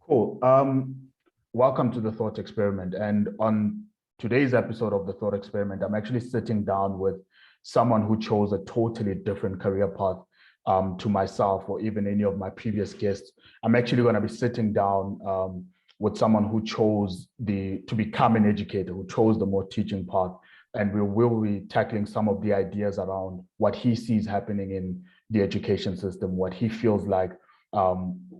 Cool. Welcome to the Thought Experiment. And on today's episode of the Thought Experiment, I'm actually sitting down with someone who chose a totally different career path to myself or even any of my previous guests. I'm actually going to be sitting down with someone who chose to become an educator, who chose the more teaching path. And we will be tackling some of the ideas around what he sees happening in the education system, what he feels like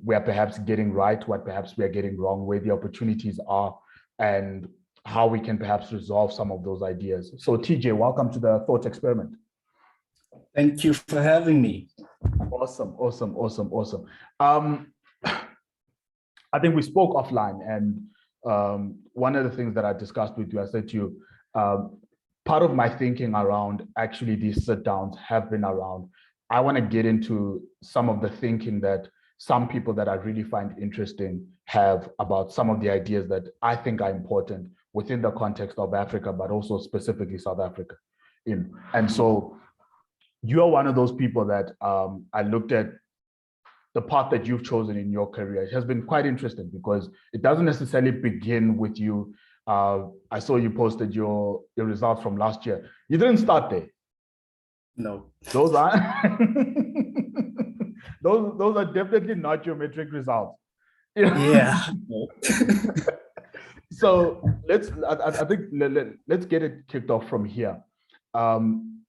we're perhaps getting right, what perhaps we are getting wrong, where the opportunities are, and how we can perhaps resolve some of those ideas. So TJ, welcome to the Thought Experiment. Thank you for having me. Awesome. I think we spoke offline, and one of the things that I discussed with you, I said to you, part of my thinking around actually these sit downs have been around, I want to get into some of the thinking that some people that I really find interesting have about some of the ideas that I think are important within the context of Africa, but also specifically South Africa. And so you're one of those people that I looked at the path that you've chosen in your career. It has been quite interesting because it doesn't necessarily begin with you. I saw you posted your results from last year. You didn't start there. No. Those are those are definitely not your metric results. Yeah. So let's get it kicked off from here. I'm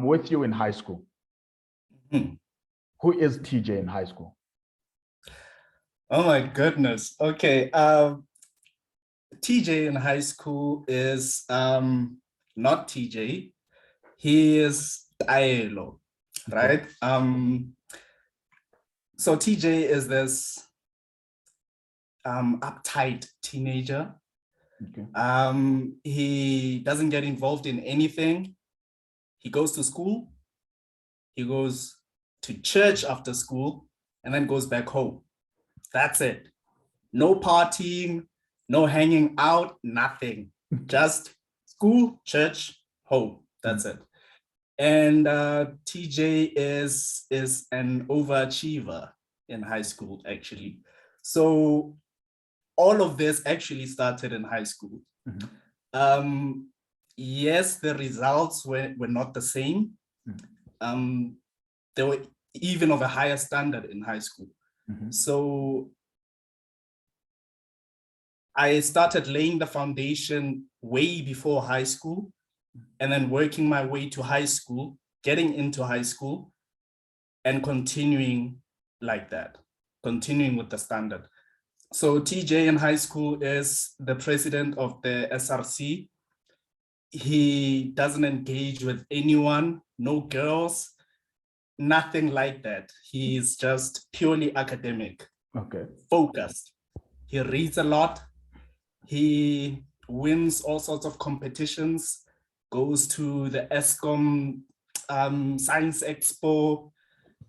with you in high school. Mm-hmm. Who is TJ in high school? Oh my goodness. Okay. TJ in high school is not TJ. He is Taelo, right? So TJ is this uptight teenager. Okay. He doesn't get involved in anything. He goes to school, he goes to church after school, and then goes back home. That's it. No partying, no hanging out, nothing. Just school, church, home. That's it. And TJ is an overachiever in high school, actually. So all of this actually started in high school. Mm-hmm. Yes, the results were not the same. Mm-hmm. They were even of a higher standard in high school. Mm-hmm. So I started laying the foundation way before high school, and then working my way to high school, getting into high school, and continuing like that, continuing with the standard. So TJ in high school is the president of the SRC. He doesn't engage with anyone, no girls, nothing like that. He's just purely academic, focused. He reads a lot. He wins all sorts of competitions, goes to the ESCOM Science Expo.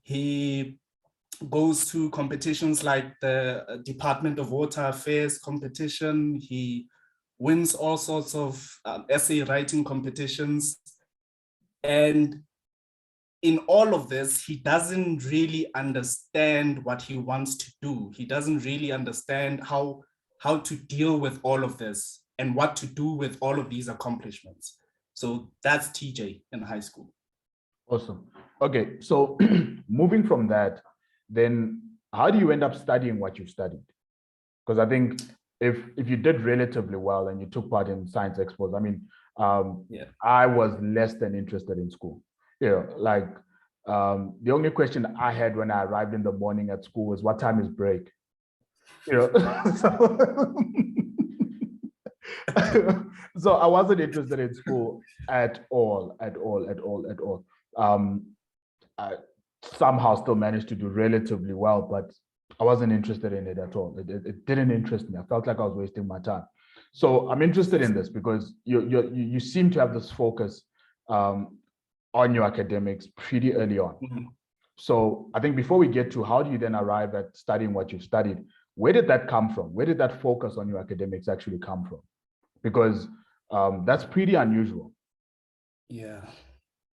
He goes to competitions like the Department of Water Affairs competition. He wins all sorts of essay writing competitions. And in all of this, he doesn't really understand what he wants to do. He doesn't really understand how to deal with all of this and what to do with all of these accomplishments. So that's TJ in high school. Awesome. Okay, so moving from that, then how do you end up studying what you've studied? Because I think if you did relatively well and you took part in science expos, I mean, I was less than interested in school. The only question I had when I arrived in the morning at school was, what time is break? So I wasn't interested in school at all. I somehow still managed to do relatively well, but I wasn't interested in it at all. It didn't interest me. I felt like I was wasting my time. So I'm interested in this because you seem to have this focus on your academics pretty early on. Mm-hmm. So I think before we get to how do you then arrive at studying what you've studied, where did that come from? Where did that focus on your academics actually come from? Because that's pretty unusual. Yeah,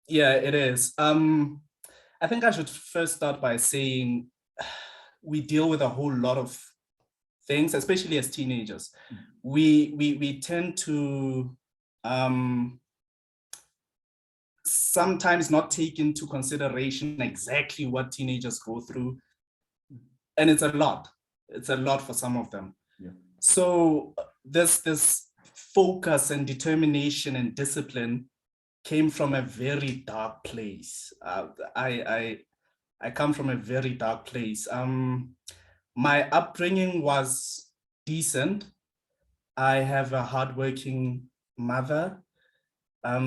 it is. I think I should first start by saying we deal with a whole lot of things, especially as teenagers. We tend to sometimes not take into consideration exactly what teenagers go through. And it's a lot. It's a lot for some of them. Yeah. So this focus and determination and discipline came from a very dark place. I come from a very dark place. My upbringing was decent. I have a hardworking mother.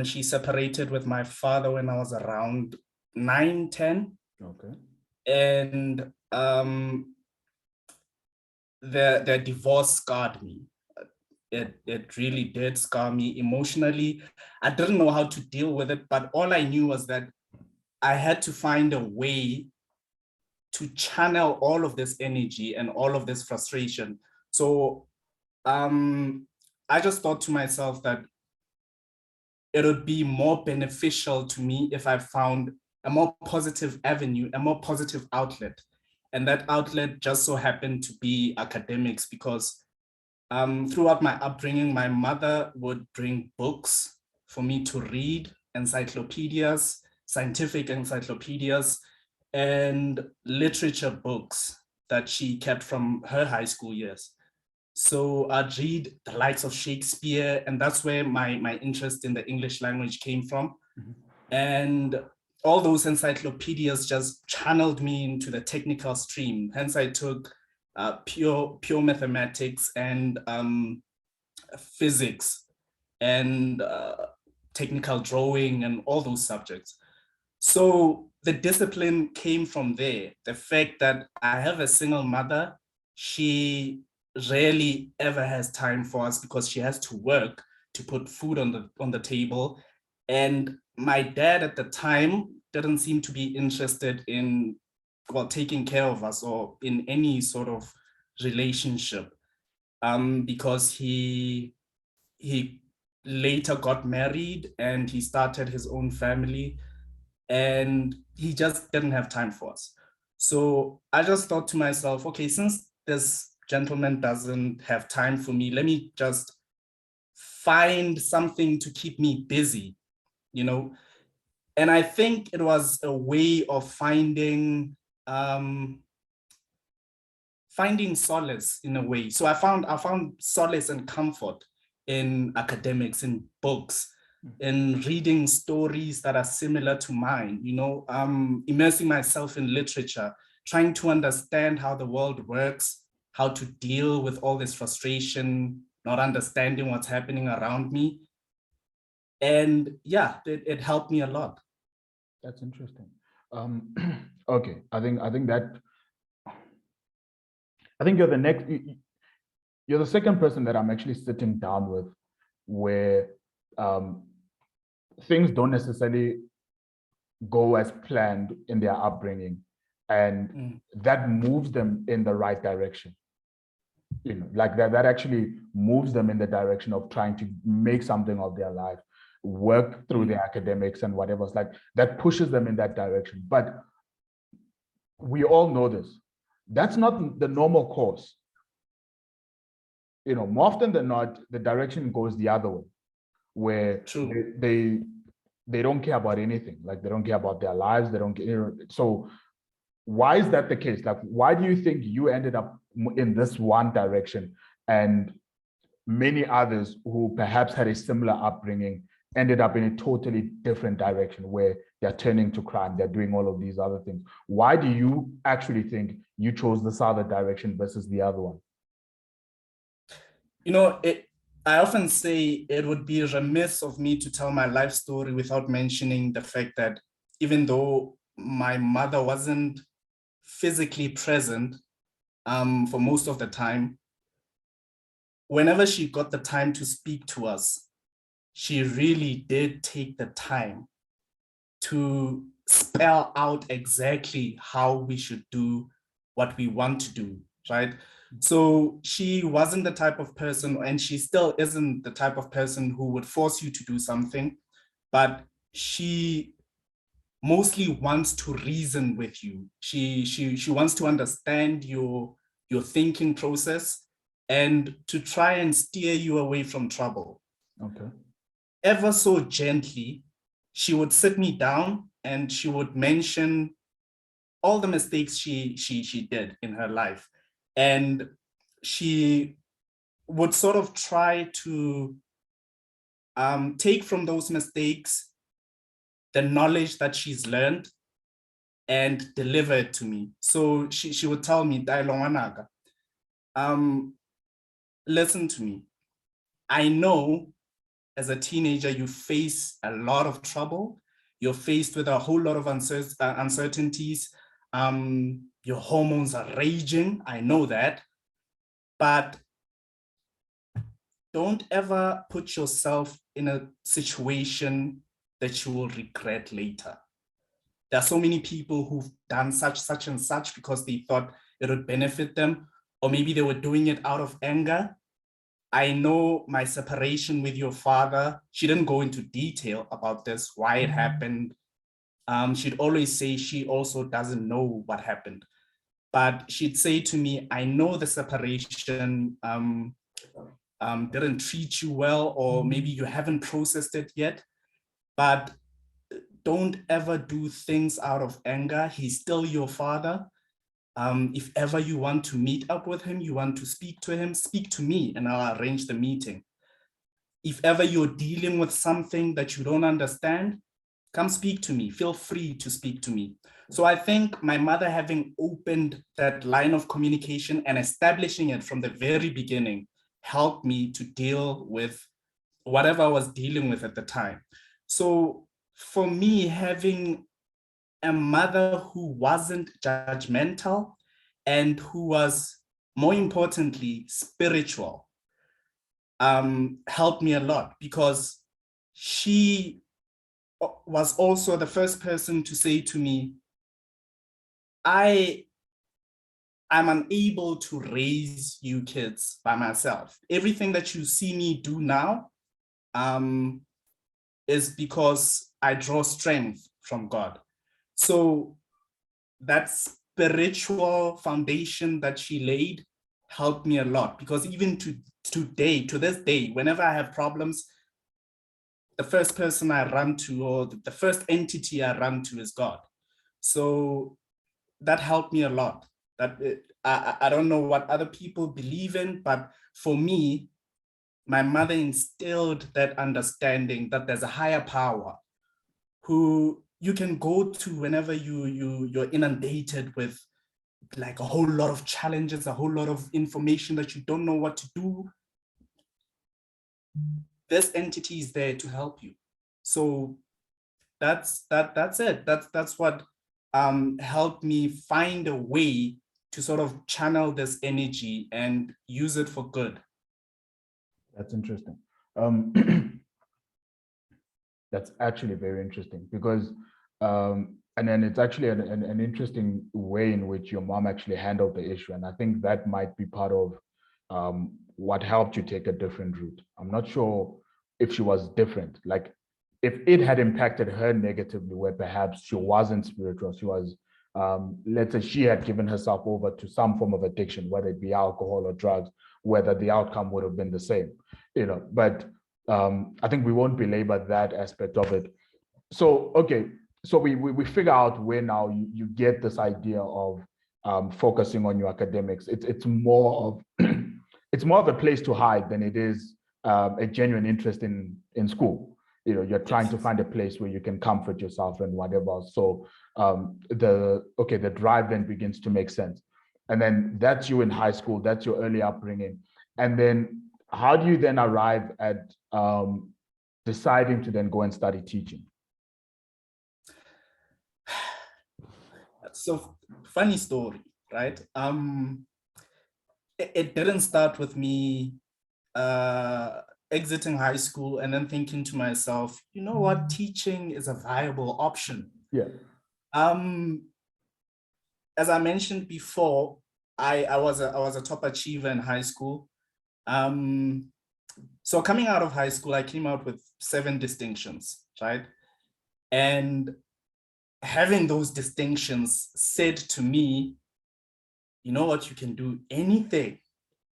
She separated with my father when I was around 9, 10. Okay. And the divorce scarred me. It really did scar me emotionally. I didn't know how to deal with it, but all I knew was that I had to find a way to channel all of this energy and all of this frustration. So I just thought to myself that it would be more beneficial to me if I found a more positive avenue, a more positive outlet. And that outlet just so happened to be academics, because throughout my upbringing, my mother would bring books for me to read, encyclopedias, scientific encyclopedias, and literature books that she kept from her high school years. So I'd read the likes of Shakespeare, and that's where my interest in the English language came from. Mm-hmm. And all those encyclopedias just channeled me into the technical stream. Hence, I took pure mathematics and physics and technical drawing and all those subjects. So the discipline came from there. The fact that I have a single mother, she rarely ever has time for us because she has to work to put food on the table. And my dad at the time didn't seem to be interested in, well, taking care of us or in any sort of relationship, because he later got married and he started his own family, and he just didn't have time for us. So I just thought to myself, okay, since this gentleman doesn't have time for me, let me just find something to keep me busy, you know? And I think it was a way of finding solace in a way. So I found solace and comfort in academics, in books, in reading stories that are similar to mine, you know, immersing myself in literature, trying to understand how the world works, how to deal with all this frustration, not understanding what's happening around me. And yeah, it helped me a lot. That's interesting. Okay, I think you're the second person that I'm actually sitting down with where things don't necessarily go as planned in their upbringing, and that moves them in the right direction. You know, like that actually moves them in the direction of trying to make something of their life, work through the academics and whatever. It's like that pushes them in that direction. But we all know this. That's not the normal course. You know, more often than not, the direction goes the other way, where they don't care about anything. Like they don't care about their lives. They don't care. You know, so why is that the case? Like, why do you think you ended up in this one direction and many others who perhaps had a similar upbringing ended up in a totally different direction where they're turning to crime, they're doing all of these other things? Why do you actually think you chose this other direction versus the other one? You know, I often say it would be remiss of me to tell my life story without mentioning the fact that even though my mother wasn't physically present for most of the time, whenever she got the time to speak to us, she really did take the time to spell out exactly how we should do what we want to do, right? So she wasn't the type of person, and she still isn't the type of person who would force you to do something, but she mostly wants to reason with you. She wants to understand your thinking process, and to try and steer you away from trouble. Okay. Ever so gently, she would sit me down and she would mention all the mistakes she did in her life. And she would sort of try to take from those mistakes the knowledge that she's learned and deliver it to me. So she would tell me, listen to me. I know as a teenager, you face a lot of trouble. You're faced with a whole lot of uncertainties. Your hormones are raging. I know that. But don't ever put yourself in a situation that you will regret later. There are so many people who've done such and such because they thought it would benefit them, or maybe they were doing it out of anger. I know my separation with your father, she didn't go into detail about this, why it happened. She'd always say she also doesn't know what happened. But she'd say to me, I know the separation didn't treat you well, or maybe you haven't processed it yet, but don't ever do things out of anger. He's still your father. If ever you want to meet up with him, you want to speak to him, speak to me and I'll arrange the meeting. If ever you're dealing with something that you don't understand, come speak to me. Feel free to speak to me. So I think my mother having opened that line of communication and establishing it from the very beginning helped me to deal with whatever I was dealing with at the time. So for me, having a mother who wasn't judgmental and who was, more importantly, spiritual, helped me a lot, because she was also the first person to say to me, I'm unable to raise you kids by myself. Everything that you see me do now is because I draw strength from God. So that spiritual foundation that she laid helped me a lot, because even to this day, whenever I have problems, the first person I run to, or the first entity I run to, is God. So that helped me a lot. I don't know what other people believe in, but for me, my mother instilled that understanding that there's a higher power who you can go to whenever you're inundated with like a whole lot of challenges, a whole lot of information that you don't know what to do. This entity is there to help you. So that's it. That's what helped me find a way to sort of channel this energy and use it for good. That's interesting. That's actually very interesting, because and then it's actually an interesting way in which your mom actually handled the issue. And I think that might be part of what helped you take a different route. I'm not sure if she was different, like if it had impacted her negatively, where perhaps she wasn't spiritual, she was, let's say she had given herself over to some form of addiction, whether it be alcohol or drugs, whether the outcome would have been the same, but I think we won't belabor that aspect of it. So, okay, so we figure out where now you get this idea of focusing on your academics. It's more of it's more of a place to hide than it is a genuine interest in school. You're trying to find a place where you can comfort yourself and whatever. So the drive then begins to make sense. And then that's you in high school, that's your early upbringing. And then how do you then arrive at deciding to then go and study teaching? So funny story, right? It didn't start with me exiting high school and then thinking to myself, you know what, teaching is a viable option. Yeah. As I mentioned before, I was a top achiever in high school. So coming out of high school, I came out with 7 distinctions, right? And having those distinctions said to me, you know what, you can do anything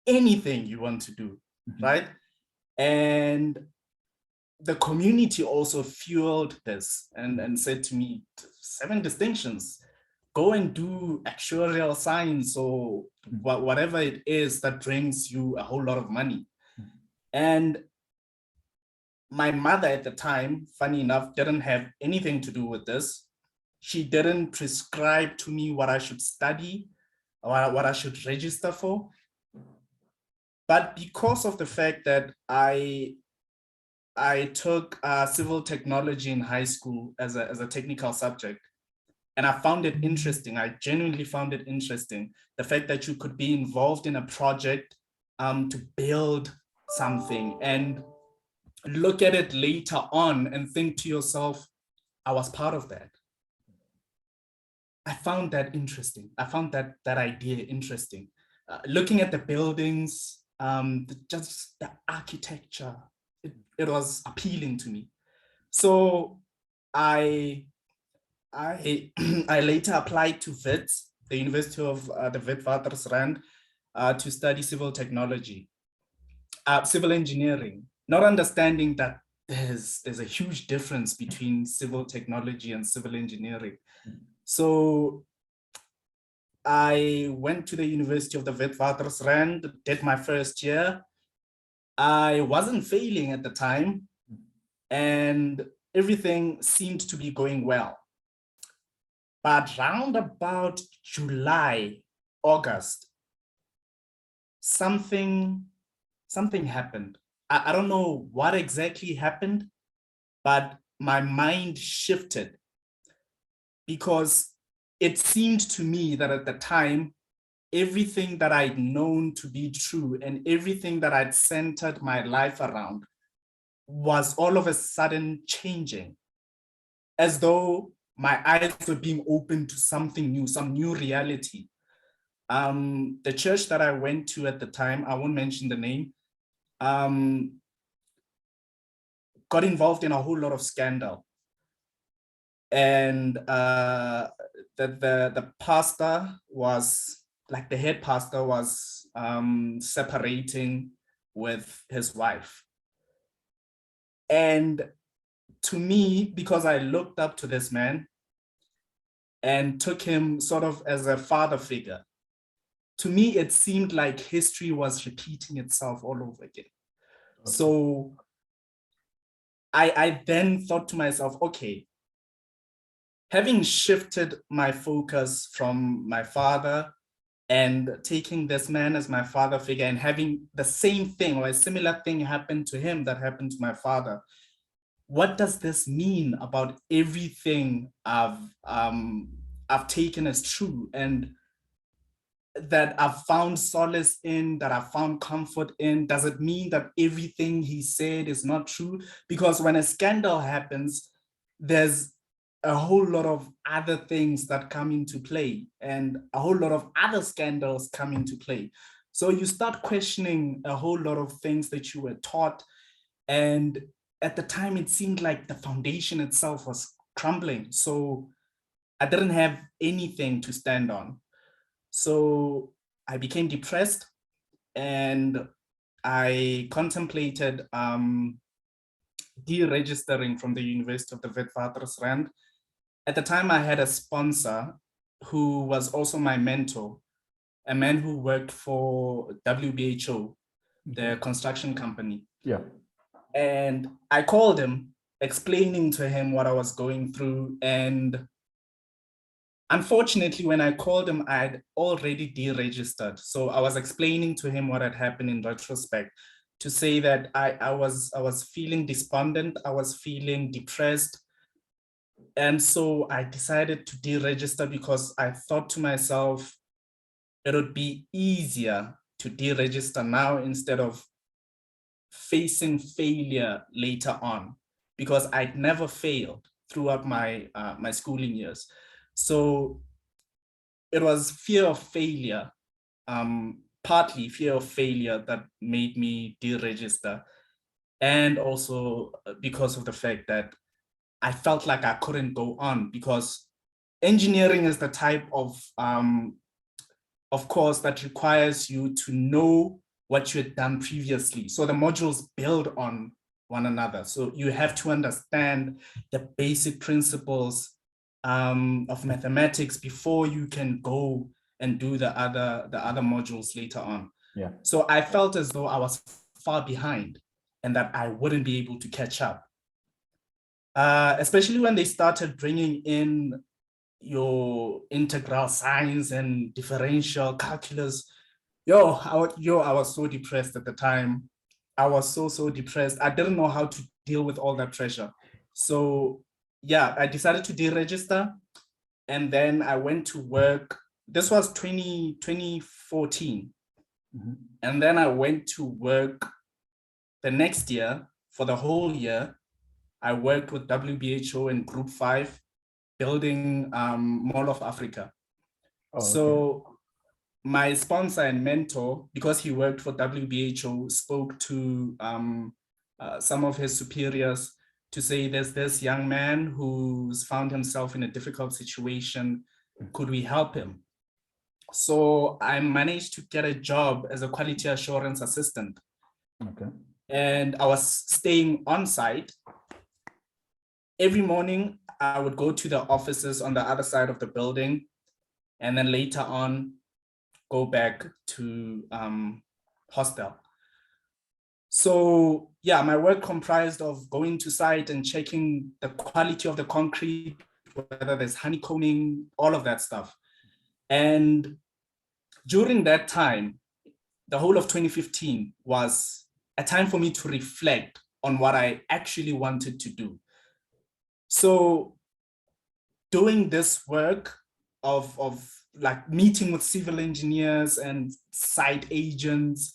anything you want to do, right? And the community also fueled this and said to me, 7 distinctions, go and do actuarial science or whatever it is that brings you a whole lot of money. And my mother at the time, funny enough, didn't have anything to do with this. She didn't prescribe to me what I should study or what I should register for. But because of the fact that I took civil technology in high school as a technical subject, and I found it interesting. I genuinely found it interesting. The fact that you could be involved in a project to build something and look at it later on and think to yourself, I was part of that. I found that interesting. I found that idea interesting. Looking at the buildings, just the architecture, it was appealing to me. So I later applied to WITS, the University of the Witwatersrand, to study civil technology, civil engineering, not understanding that there's a huge difference between civil technology and civil engineering. So I went to the University of the Witwatersrand, did my first year. I wasn't failing at the time, and everything seemed to be going well. But round about July, August, something happened. I don't know what exactly happened, but my mind shifted because it seemed to me that at the time, everything that I'd known to be true and everything that I'd centered my life around was all of a sudden changing, as though my eyes were being opened to something new, some new reality. The church that I went to at the time, I won't mention the name, got involved in a whole lot of scandal. And the pastor was, like the head pastor was separating with his wife. And to me, because I looked up to this man and took him sort of as a father figure, to me, it seemed like history was repeating itself all over again. Okay. So I then thought to myself, okay, having shifted my focus from my father and taking this man as my father figure and having the same thing or a similar thing happen to him that happened to my father, what does this mean about everything I've taken as true and that I've found solace in, that I've found comfort in? Does it mean that everything he said is not true? Because when a scandal happens, there's a whole lot of other things that come into play and a whole lot of other scandals come into play. So you start questioning a whole lot of things that you were taught. And at the time, it seemed like the foundation itself was crumbling. So I didn't have anything to stand on. So I became depressed and I contemplated deregistering from the University of the Witwatersrand. At the time, I had a sponsor who was also my mentor, a man who worked for WBHO, the construction company. Yeah. And I called him, explaining to him what I was going through. And unfortunately, when I called him, I had already deregistered. So I was explaining to him what had happened in retrospect, to say that I was feeling despondent, I was feeling depressed. And so I decided to deregister because I thought to myself, it would be easier to deregister now instead of facing failure later on, because I'd never failed throughout my my schooling years. So it was fear of failure, partly fear of failure, that made me deregister. And also because of the fact that I felt like I couldn't go on, because engineering is the type of course that requires you to know what you had done previously. So the modules build on one another. So you have to understand the basic principles of mathematics before you can go and do the other modules later on. Yeah. So I felt as though I was far behind and that I wouldn't be able to catch up. Especially when they started bringing in your integral science and differential calculus. I was so depressed at the time. I was so depressed. I didn't know how to deal with all that pressure. So yeah, I decided to deregister, and then I went to work. This was 2014. Mm-hmm. And then I went to work the next year. For the whole year, I worked with WHO in Group 5, building Mall of Africa. Oh, okay. So my sponsor and mentor, because he worked for WHO, spoke to some of his superiors to say, there's this young man who's found himself in a difficult situation. Could we help him? So I managed to get a job as a quality assurance assistant. Okay. And I was staying on site. Every morning, I would go to the offices on the other side of the building, and then later on, go back to hostel. So yeah, my work comprised of going to site and checking the quality of the concrete, whether there's honeycombing, all of that stuff. And during that time, the whole of 2015 was a time for me to reflect on what I actually wanted to do. So doing this work of like meeting with civil engineers and site agents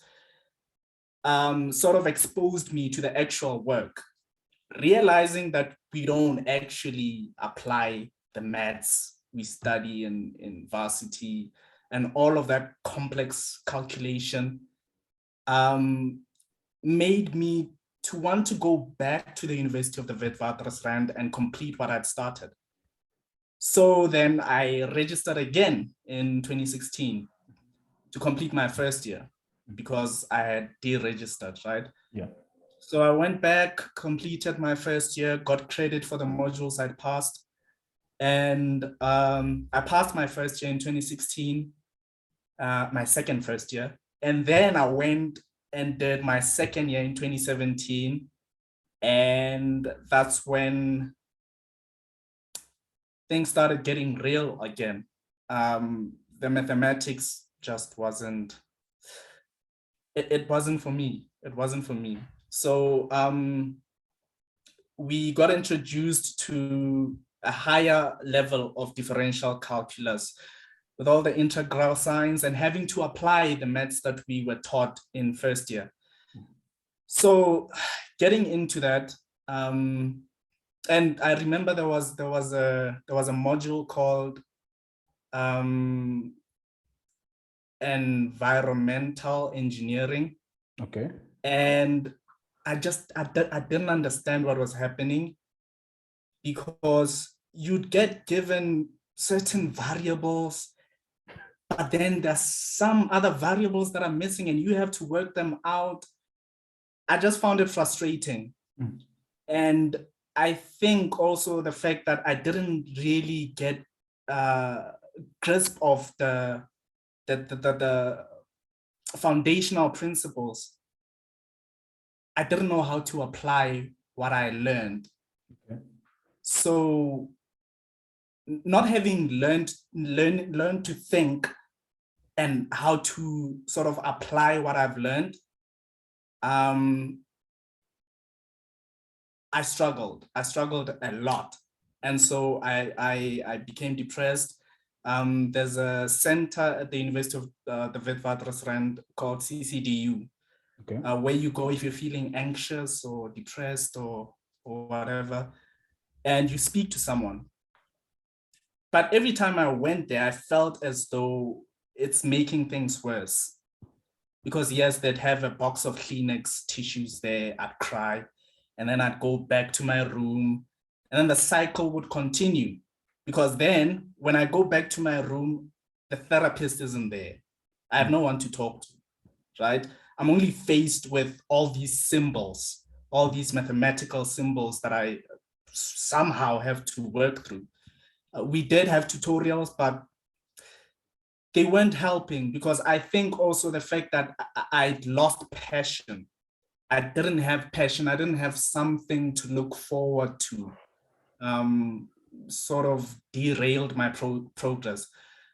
sort of exposed me to the actual work, realizing that we don't actually apply the maths we study in varsity and all of that complex calculation made me to want to go back to the University of the Witwatersrand and complete what I'd started. So then I registered again in 2016 to complete my first year because I had deregistered, right? Yeah. So I went back, completed my first year, got credit for the modules I'd passed. And I passed my first year in 2016, my second first year. And then I went and did my second year in 2017. And that's when things started getting real again. The mathematics just wasn't, it wasn't for me. It wasn't for me. So we got introduced to a higher level of differential calculus with all the integral signs and having to apply the maths that we were taught in first year. So getting into that, and I remember there was a module called environmental engineering. Okay. And I didn't understand what was happening, because you'd get given certain variables, but then there's some other variables that are missing and you have to work them out. I just found it frustrating. Mm. And I think also the fact that I didn't really get grasp of the foundational principles. I didn't know how to apply what I learned. Okay. So not having learned to think and how to sort of apply what I've learned, I struggled a lot. And so I became depressed. There's a center at the University of the Witwatersrand called CCDU, okay, where you go if you're feeling anxious or depressed or whatever, and you speak to someone. But every time I went there, I felt as though it's making things worse. Because yes, they'd have a box of Kleenex tissues there, I'd cry, and then I'd go back to my room, and then the cycle would continue. Because then when I go back to my room, the therapist isn't there. I have no one to talk to, right? I'm only faced with all these symbols, all these mathematical symbols that I somehow have to work through. We did have tutorials, but they weren't helping, because I think also the fact that I'd lost passion. I didn't have passion. I didn't have something to look forward to. Sort of derailed my progress.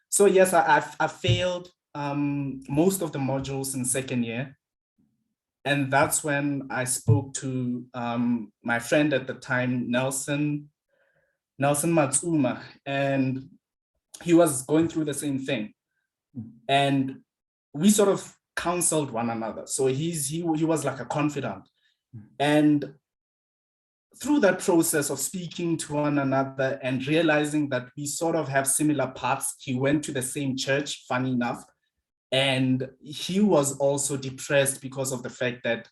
So yes, I failed most of the modules in second year. And that's when I spoke to my friend at the time, Nelson Matsuuma, and he was going through the same thing. And we sort of counseled one another. So he was like a confidant. And through that process of speaking to one another and realizing that we sort of have similar paths, he went to the same church, funny enough, and he was also depressed because of the fact that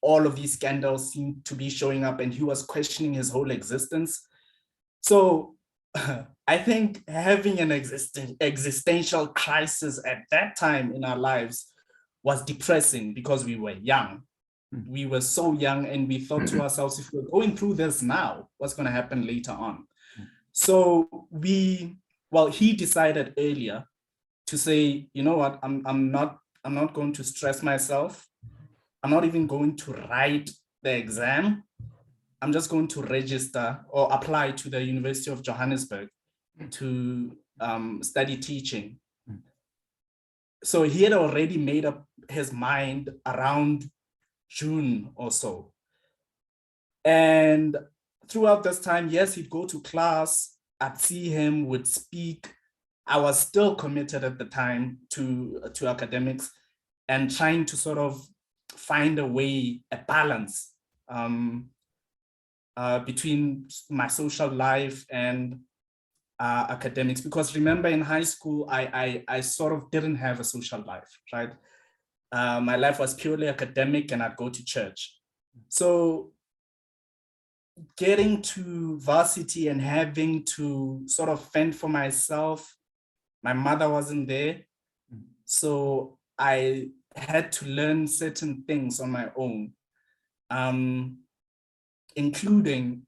all of these scandals seemed to be showing up, and he was questioning his whole existence. So I think having an existential crisis at that time in our lives was depressing, because we were young. We were so young, and we thought to ourselves, if we're going through this now, what's going to happen later on? So he decided earlier to say, you know what, I'm not going to stress myself. I'm not even going to write the exam. I'm just going to register or apply to the University of Johannesburg to study teaching. So he had already made up his mind around June or so. And throughout this time, yes, he'd go to class, I'd see him, would speak. I was still committed at the time to academics and trying to sort of find a way, a balance between my social life and academics. Because remember, in high school, I sort of didn't have a social life, right? My life was purely academic, and I'd go to church. So getting to varsity and having to sort of fend for myself, my mother wasn't there. So I had to learn certain things on my own, including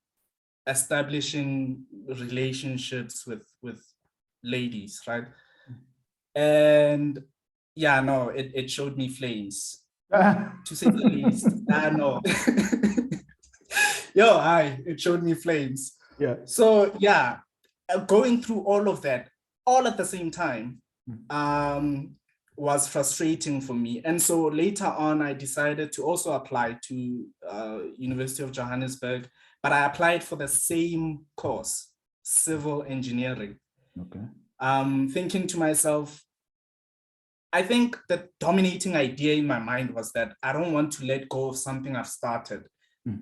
establishing relationships with ladies, right? And yeah, no, it showed me flames, to say the least. No. It showed me flames. Yeah. So yeah, going through all of that, all at the same time, was frustrating for me. And so later on, I decided to also apply to University of Johannesburg, but I applied for the same course, civil engineering. Okay. Thinking to myself, I think the dominating idea in my mind was that I don't want to let go of something I've started.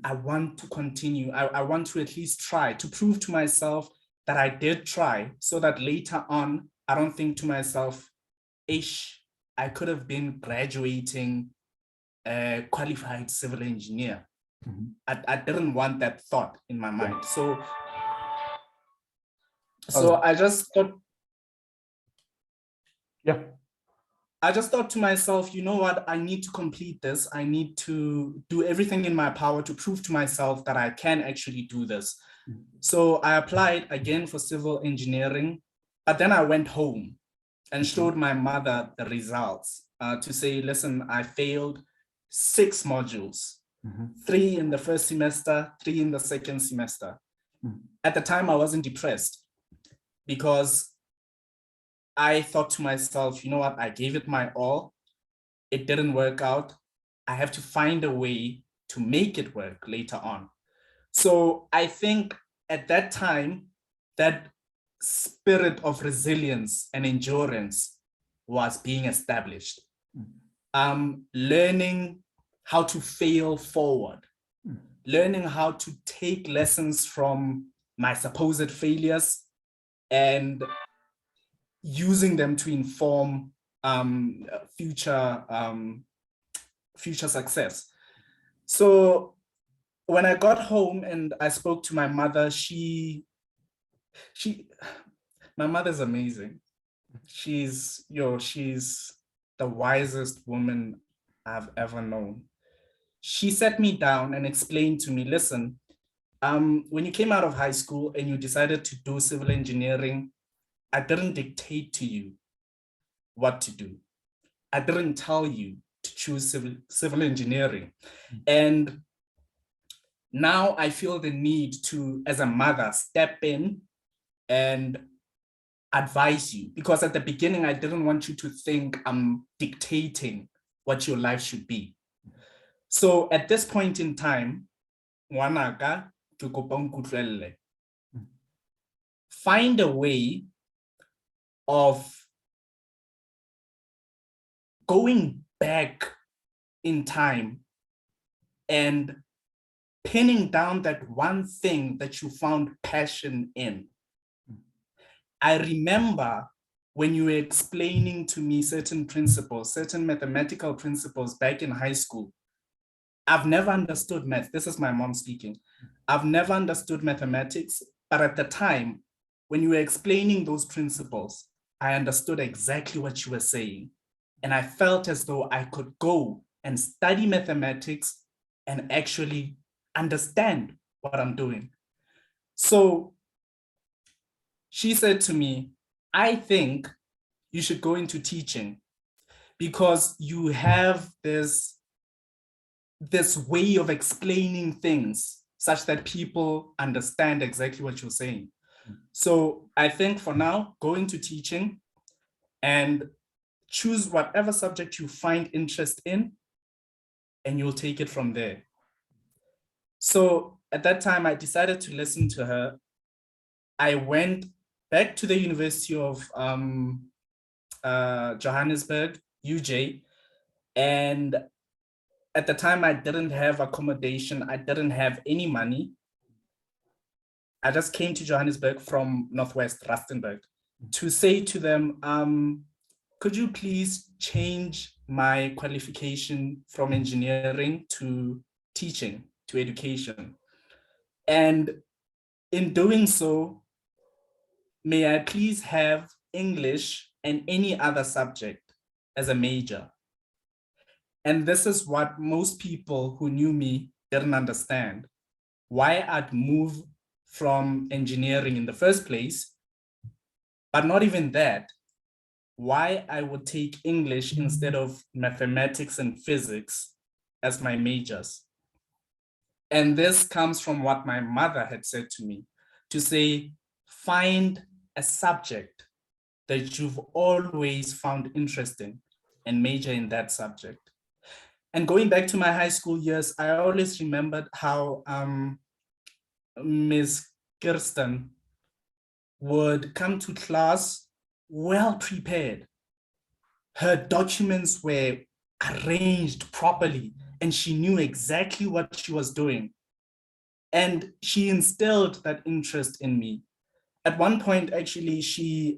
I want to continue. I want to at least try to prove to myself that I did try, so that later on, I don't think to myself, I could have been graduating a qualified civil engineer. I didn't want that thought in my mind. So I just thought, I just thought to myself, you know what, I need to complete this. I need to do everything in my power to prove to myself that I can actually do this. So I applied again for civil engineering, but then I went home and showed my mother the results to say, listen, I failed 6 modules, 3 in the first semester, 3 in the second semester. At the time, I wasn't depressed, because I thought to myself, you know what, I gave it my all. It didn't work out. I have to find a way to make it work later on. So I think at that time, that spirit of resilience and endurance was being established. Learning how to fail forward, learning how to take lessons from my supposed failures and using them to inform future success. So when I got home and I spoke to my mother, my mother's amazing. She's the wisest woman I've ever known. She sat me down and explained to me, listen, when you came out of high school and you decided to do civil engineering, I didn't dictate to you what to do. I didn't tell you to choose civil engineering. And now I feel the need to, as a mother, step in and advise you, because at the beginning, I didn't want you to think I'm dictating what your life should be. So at this point in time, ngwanaka, ke kopa o nkutlwelle. Find a way of going back in time and pinning down that one thing that you found passion in. I remember when you were explaining to me certain principles, certain mathematical principles back in high school. I've never understood math. This is my mom speaking. I've never understood mathematics, but at the time, when you were explaining those principles, I understood exactly what you were saying. And I felt as though I could go and study mathematics and actually understand what I'm doing. So she said to me, I think you should go into teaching because you have this way of explaining things such that people understand exactly what you're saying. So I think for now, go into teaching and choose whatever subject you find interest in, and you'll take it from there. So at that time, I decided to listen to her. I went back to the University of Johannesburg, UJ, and at the time, I didn't have accommodation. I didn't have any money. I just came to Johannesburg from Northwest Rustenburg to say to them, could you please change my qualification from engineering to teaching, to education? And in doing so, may I please have English and any other subject as a major? And this is what most people who knew me didn't understand. Why I'd move from engineering in the first place, but not even that, why I would take English instead of mathematics and physics as my majors. And this comes from what my mother had said to me, to say, find a subject that you've always found interesting and major in that subject. And going back to my high school years, I always remembered how Ms. Kirsten would come to class well prepared. Her documents were arranged properly, and she knew exactly what she was doing. And she instilled that interest in me. At one point, actually, she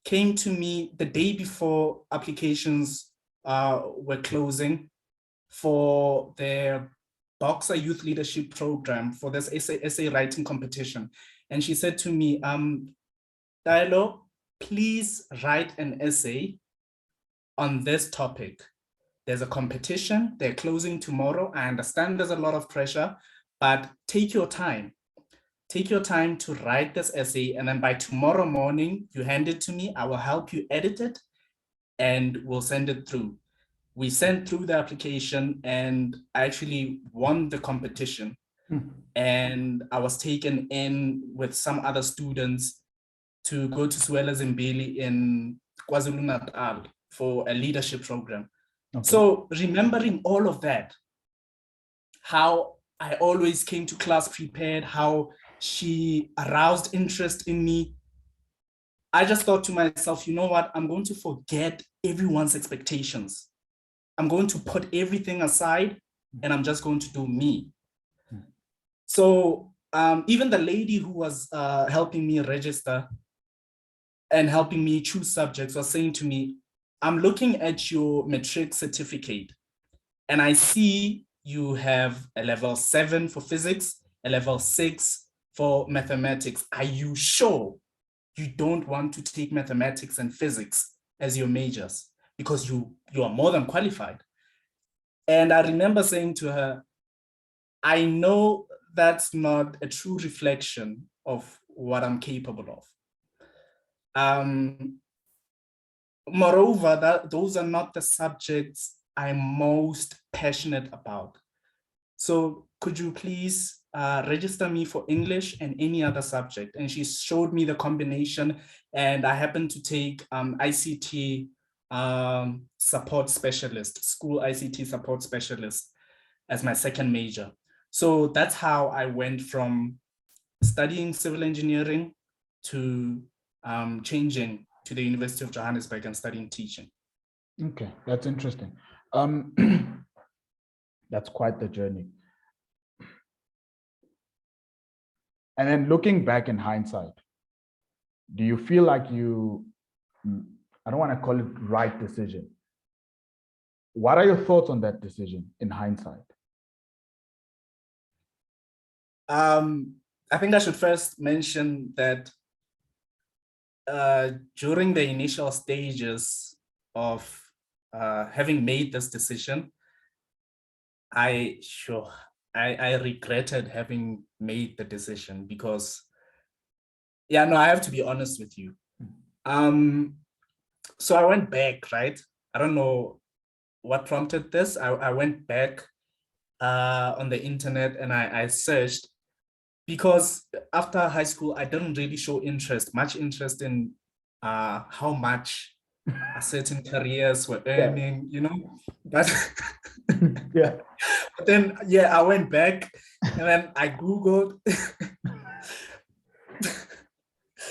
came to me the day before applications were closing for their Boxer Youth Leadership Program for this essay writing competition. And she said to me, Dialogue, please write an essay on this topic. There's a competition, they're closing tomorrow. I understand there's a lot of pressure, but take your time. Take your time to write this essay, and then by tomorrow morning, you hand it to me. I will help you edit it, and we'll send it through. We sent through the application, and I actually won the competition. And I was taken in with some other students to go to Suela Zimbili in KwaZulu-Natal for a leadership program. Okay. So remembering all of that, how I always came to class prepared, how she aroused interest in me, I just thought to myself, you know what? I'm going to forget everyone's expectations. I'm going to put everything aside and I'm just going to do me. So even the lady who was helping me register and helping me choose subjects was saying to me, I'm looking at your matric certificate and I see you have a level 7 for physics, a level 6 for mathematics. Are you sure you don't want to take mathematics and physics as your majors? because you are more than qualified. And I remember saying to her, I know that's not a true reflection of what I'm capable of. Moreover, those are not the subjects I'm most passionate about. So could you please register me for English and any other subject? And she showed me the combination, and I happened to take ICT support specialist, school ICT support specialist as my second major. So that's how I went from studying civil engineering to changing to the University of Johannesburg and studying teaching. Okay, that's interesting. That's quite the journey. And then looking back in hindsight, do you feel like I don't want to call it right decision. What are your thoughts on that decision in hindsight? I think I should first mention that during the initial stages of having made this decision, I regretted having made the decision because, yeah, no, I have to be honest with you. So I went back, right? I don't know what prompted this. I went back on the internet and I searched, because after high school, I didn't really show much interest in how much certain careers were earning, you know, but Yeah. But then, yeah, I went back and then I Googled.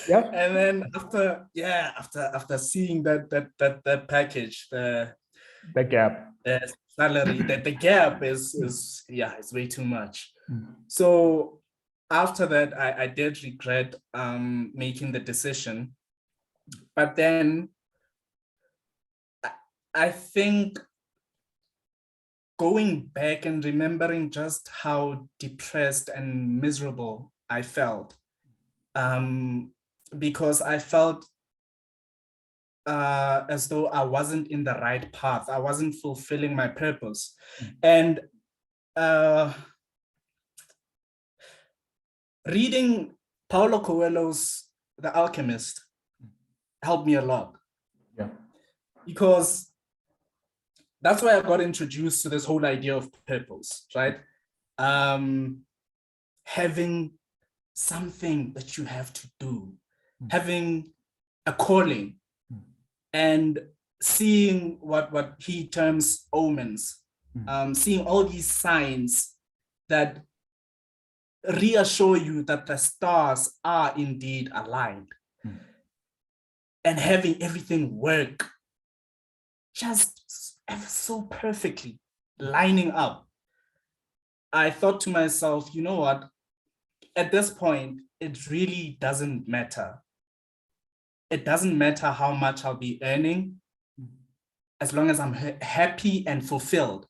Yeah. And then after seeing that package, The gap. the salary, the gap is it's way too much. So after that, I did regret making the decision. But then I think going back and remembering just how depressed and miserable I felt, because I felt as though I wasn't in the right path. I wasn't fulfilling my purpose. And reading Paulo Coelho's The Alchemist helped me a lot. Yeah. Because that's why I got introduced to this whole idea of purpose, right? Having something that you have to do, having a calling, and seeing what he terms omens, seeing all these signs that reassure you that the stars are indeed aligned, and having everything work just ever so perfectly, lining up. I thought to myself, you know what? At this point, it really doesn't matter. It doesn't matter how much I'll be earning, as long as I'm happy and fulfilled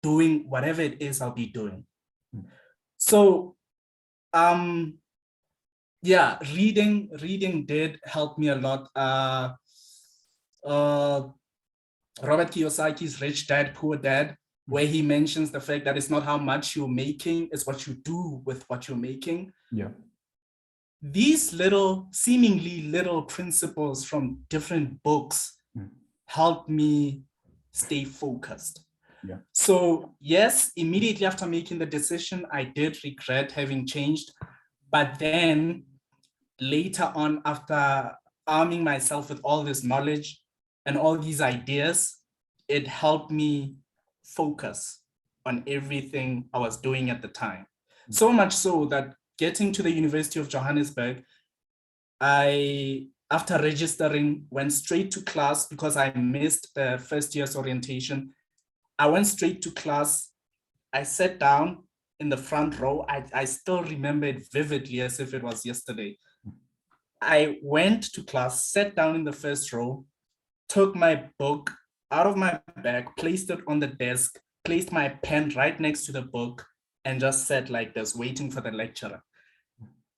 doing whatever it is I'll be doing. So, yeah, reading did help me a lot. Robert Kiyosaki's Rich Dad, Poor Dad, where he mentions the fact that it's not how much you're making, it's what you do with what you're making. Yeah. These seemingly little principles from different books helped me stay focused. Yeah. So yes, immediately after making the decision, I did regret having changed. But then later on, after arming myself with all this knowledge and all these ideas, it helped me focus on everything I was doing at the time. So much so that getting to the University of Johannesburg, I, after registering, went straight to class because I missed the first year's orientation. I went straight to class. I sat down in the front row. I still remember it vividly as if it was yesterday. I went to class, sat down in the first row, took my book out of my bag, placed it on the desk, placed my pen right next to the book, and just sat like this, waiting for the lecturer.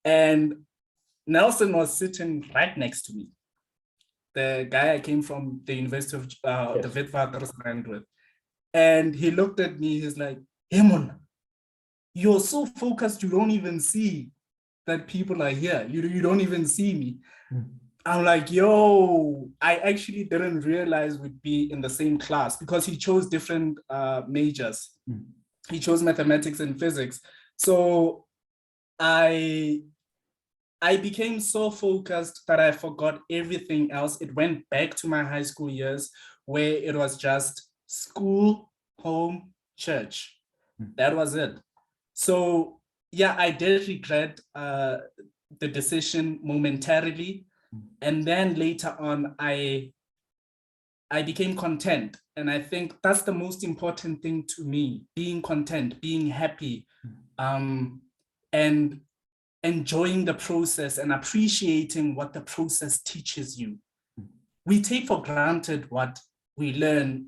And Nelson was sitting right next to me. the guy I came from the University of the Yes. Witwatersrand with. And he looked at me, he's like, hey, man, you're so focused, you don't even see that people are here. You don't even see me. I'm like, yo, I actually didn't realize we'd be in the same class because he chose different majors. He chose mathematics and physics. So I became so focused that I forgot everything else. It went back to my high school years where it was just school, home, church. That was it. So yeah, I did regret the decision momentarily. And then later on, I became content. And I think that's the most important thing to me, being content, being happy, and enjoying the process and appreciating what the process teaches you. We take for granted what we learn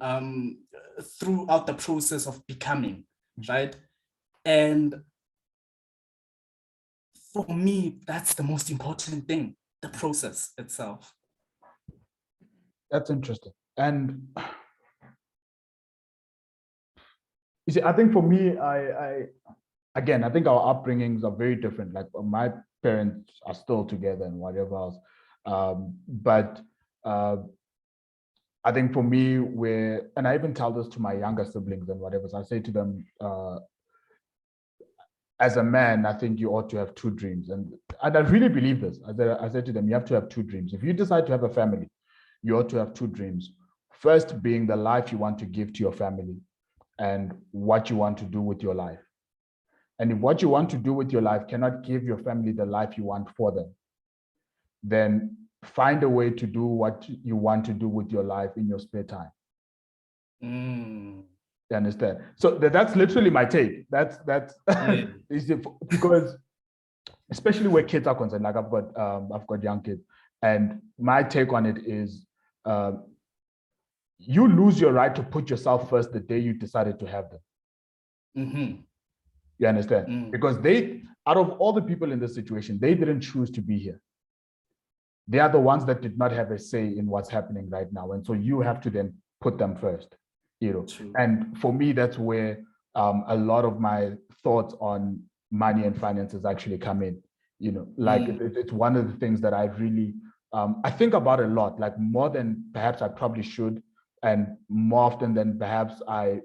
throughout the process of becoming, right? And for me, that's the most important thing, the process itself. That's interesting. And you see, I think for me, again, I think our upbringings are very different. Like my parents are still together and whatever else. But I think for me, and I even tell this to my younger siblings and whatever, so I say to them, as a man, I think you ought to have two dreams. And I really believe this. I said to them, you have to have two dreams. If you decide to have a family, you ought to have two dreams. First being the life you want to give to your family and what you want to do with your life. And if what you want to do with your life cannot give your family the life you want for them, then find a way to do what you want to do with your life in your spare time. You understand? So that's literally my take. That's Yeah. because especially where kids are concerned, like I've got young kids, and my take on it is you lose your right to put yourself first the day you decided to have them. You understand? Because out of all the people in this situation, they didn't choose to be here. They are the ones that did not have a say in what's happening right now. And so you have to then put them first, you know. True. And for me, that's where a lot of my thoughts on money and finances actually come in, you know, like it's one of the things that I really, I think about a lot, like more than perhaps I probably should, and more often than perhaps I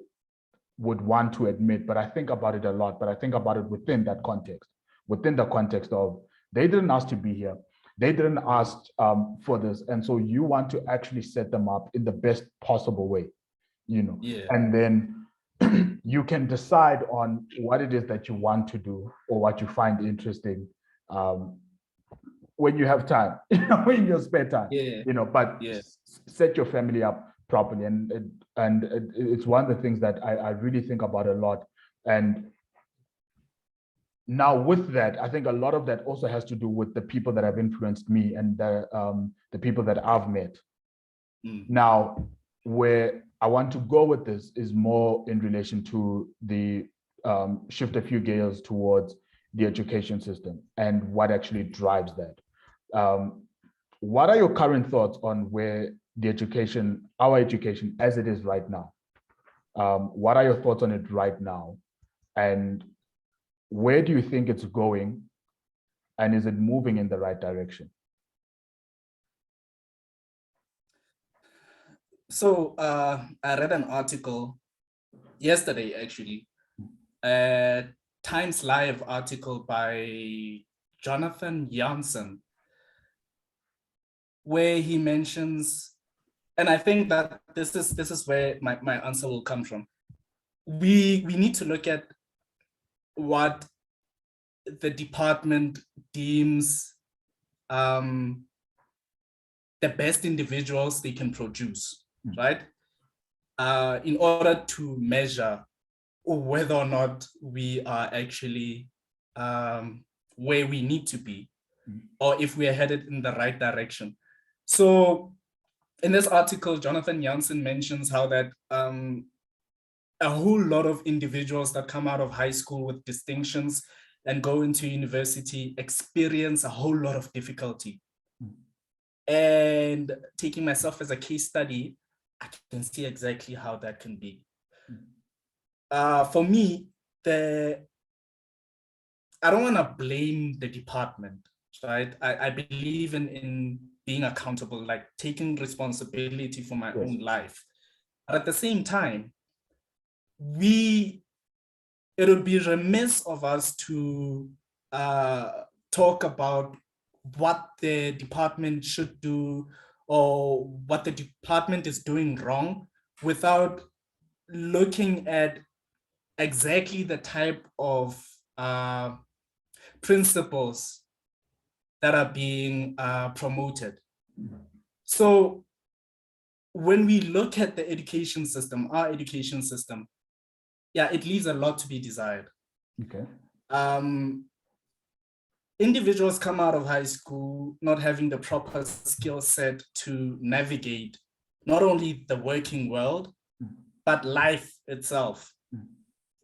would want to admit, but I think about it a lot, but I think about it within that context, within the context of they didn't ask to be here. They didn't ask for this. And so you want to actually set them up in the best possible way, you know, and then you can decide on what it is that you want to do or what you find interesting when you have time, you know, in your spare time, you know, but set your family up properly. And it's one of the things that I really think about a lot. And now with that, I think a lot of that also has to do with the people that have influenced me and the people that I've met. Now, where I want to go with this is more in relation to the shift a few gears towards the education system and what actually drives that. What are your current thoughts on where our education as it is right now? What are your thoughts on it right now? And where do you think it's going? And is it moving in the right direction? So I read an article yesterday, actually, a Times Live article by Jonathan Jansen, where he mentions, and I think that this is where my answer will come from. We need to look at what the department deems the best individuals they can produce, right? In order to measure whether or not we are actually where we need to be, or if we are headed in the right direction. So in this article, Jonathan Jansen mentions how that a whole lot of individuals that come out of high school with distinctions and go into university experience a whole lot of difficulty. and taking myself as a case study, I can see exactly how that can be. For me, I don't want to blame the department, right? I believe in being accountable, like taking responsibility for my own life. But at the same time, it would be remiss of us to talk about what the department should do or what the department is doing wrong without looking at exactly the type of principles that are being promoted. So when we look at the education system, our education system, yeah, it leaves a lot to be desired. Okay. Individuals come out of high school not having the proper skill set to navigate not only the working world, but life itself.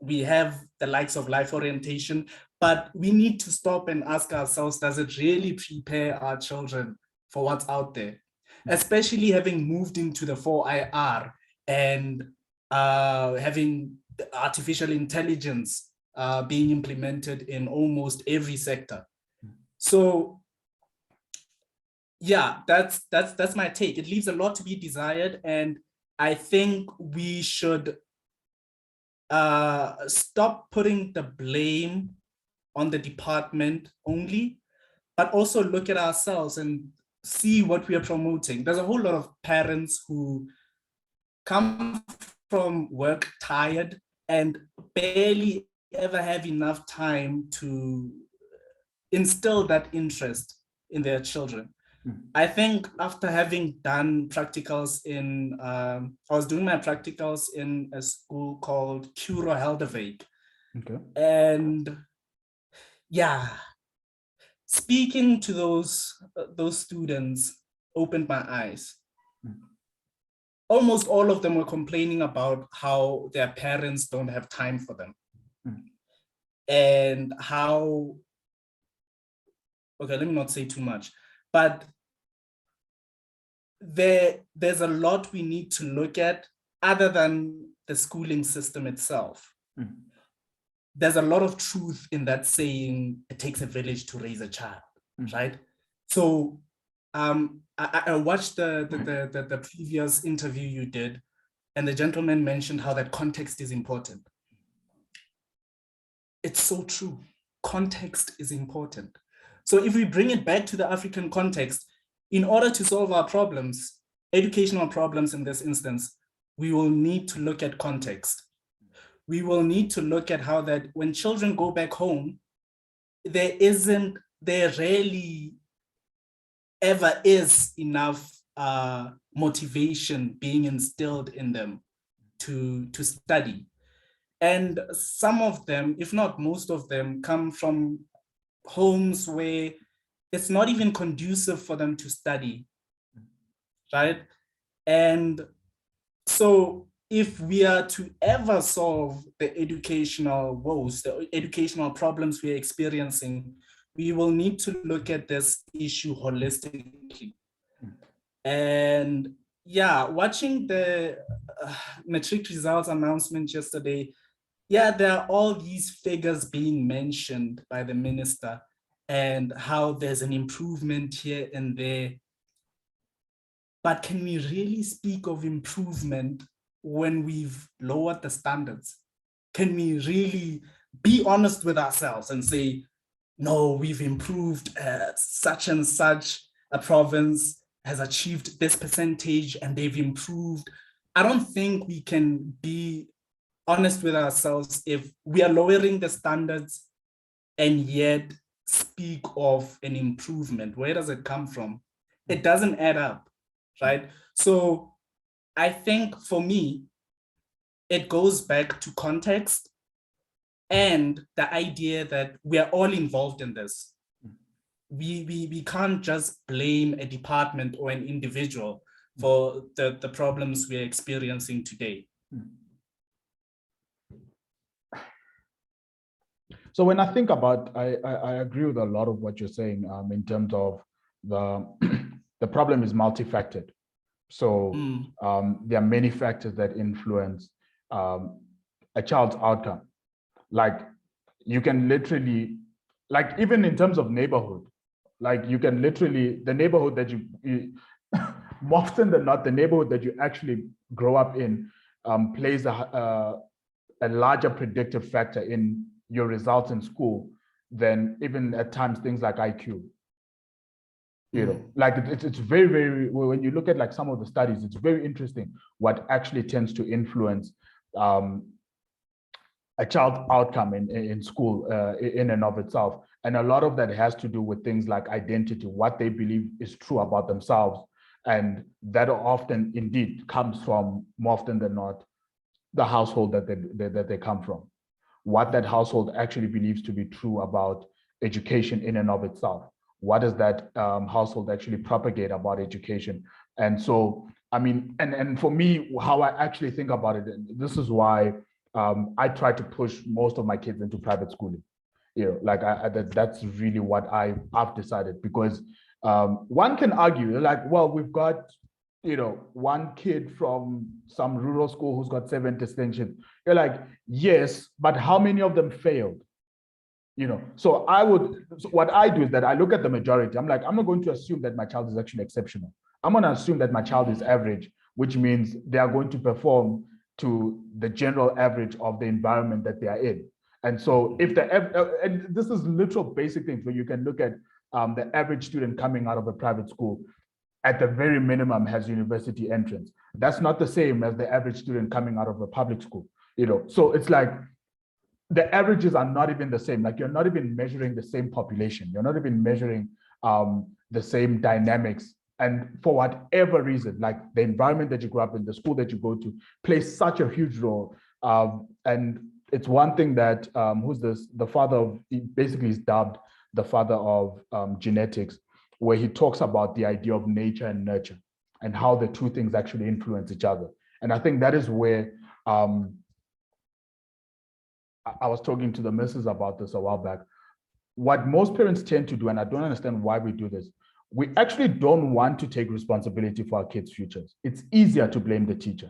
We have the likes of life orientation, but we need to stop and ask ourselves, does it really prepare our children for what's out there? Especially having moved into the 4IR and having artificial intelligence being implemented in almost every sector. So yeah, that's my take. It leaves a lot to be desired, and I think we should stop putting the blame on the department only, but also look at ourselves and see what we are promoting. There's a whole lot of parents who come from work tired and barely ever have enough time to instill that interest in their children. I think after having done practicals I was doing my practicals in a school called Curo Helderweg. Okay. And yeah, speaking to those students opened my eyes. Almost all of them were complaining about how their parents don't have time for them. And how, okay, let me not say too much, but there's a lot we need to look at other than the schooling system itself. There's a lot of truth in that saying, it takes a village to raise a child, right? So I watched the previous interview you did, and the gentleman mentioned how that context is important. It's so true. Context is important. So if we bring it back to the African context, in order to solve our problems, educational problems in this instance, we will need to look at context. We will need to look at how that when children go back home, there rarely ever is enough motivation being instilled in them to study. And some of them, if not most of them, come from homes where it's not even conducive for them to study, right? And so if we are to ever solve the educational woes, the educational problems we're experiencing, we will need to look at this issue holistically. And yeah, watching the matric results announcement yesterday, yeah, there are all these figures being mentioned by the minister and how there's an improvement here and there. But can we really speak of improvement when we've lowered the standards? Can we really be honest with ourselves and say, no, we've improved, such and such a province has achieved this percentage and they've improved? I don't think we can be honest with ourselves if we are lowering the standards and yet speak of an improvement. Where does it come from? It doesn't add up, right? So I think for me, it goes back to context and the idea that we are all involved in this. We can't just blame a department or an individual for the problems we're experiencing today. So when I think about, I agree with a lot of what you're saying in terms of the the problem is multifaceted. So there are many factors that influence a child's outcome. Like you can literally, like even in terms of neighborhood, like you can literally, the neighborhood that you more often than not, the neighborhood that you actually grow up in plays a larger predictive factor in your results in school than even at times things like IQ. You know, like it's very, very, when you look at like some of the studies, it's very interesting what actually tends to influence a child's outcome in school in and of itself. And a lot of that has to do with things like identity, what they believe is true about themselves. And that often indeed comes from, more often than not, the household that they come from, what that household actually believes to be true about education in and of itself. What does that household actually propagate about education? And so, I mean, and for me, how I actually think about it, and this is why I try to push most of my kids into private schooling. You know, like that's really what I've decided, because one can argue like, well, we've got, you know, one kid from some rural school who's got 7 distinctions. You're like, yes, but how many of them failed? You know, so what I do is that I look at the majority. I'm like, I'm not going to assume that my child is actually exceptional. I'm going to assume that my child is average, which means they are going to perform to the general average of the environment that they are in. And so if and this is literal basic things where you can look at the average student coming out of a private school at the very minimum has university entrance. That's not the same as the average student coming out of a public school, you know? So it's like, the averages are not even the same. Like you're not even measuring the same population. You're not even measuring the same dynamics. And for whatever reason, like the environment that you grew up in, the school that you go to plays such a huge role. And it's one thing that, who's this? The father of, he basically is dubbed the father of genetics, where he talks about the idea of nature and nurture and how the two things actually influence each other. And I think that is where, I was talking to the missus about this a while back. What most parents tend to do, and I don't understand why we do this, we actually don't want to take responsibility for our kids' futures. It's easier to blame the teacher.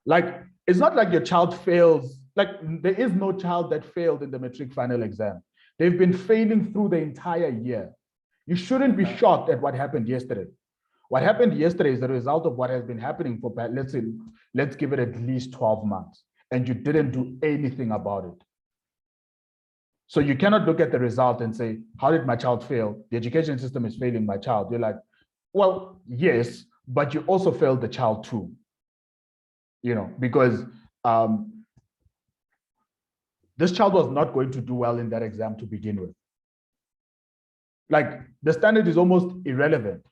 Like, it's not like your child fails. Like, there is no child that failed in the matric final exam. They've been failing through the entire year. You shouldn't be shocked at what happened yesterday. What happened yesterday is the result of what has been happening for, let's give it at least 12 months. And you didn't do anything about it. So you cannot look at the result and say, how did my child fail? The education system is failing my child. You're like, well, yes, but you also failed the child too. You know, because this child was not going to do well in that exam to begin with. Like the standard is almost irrelevant.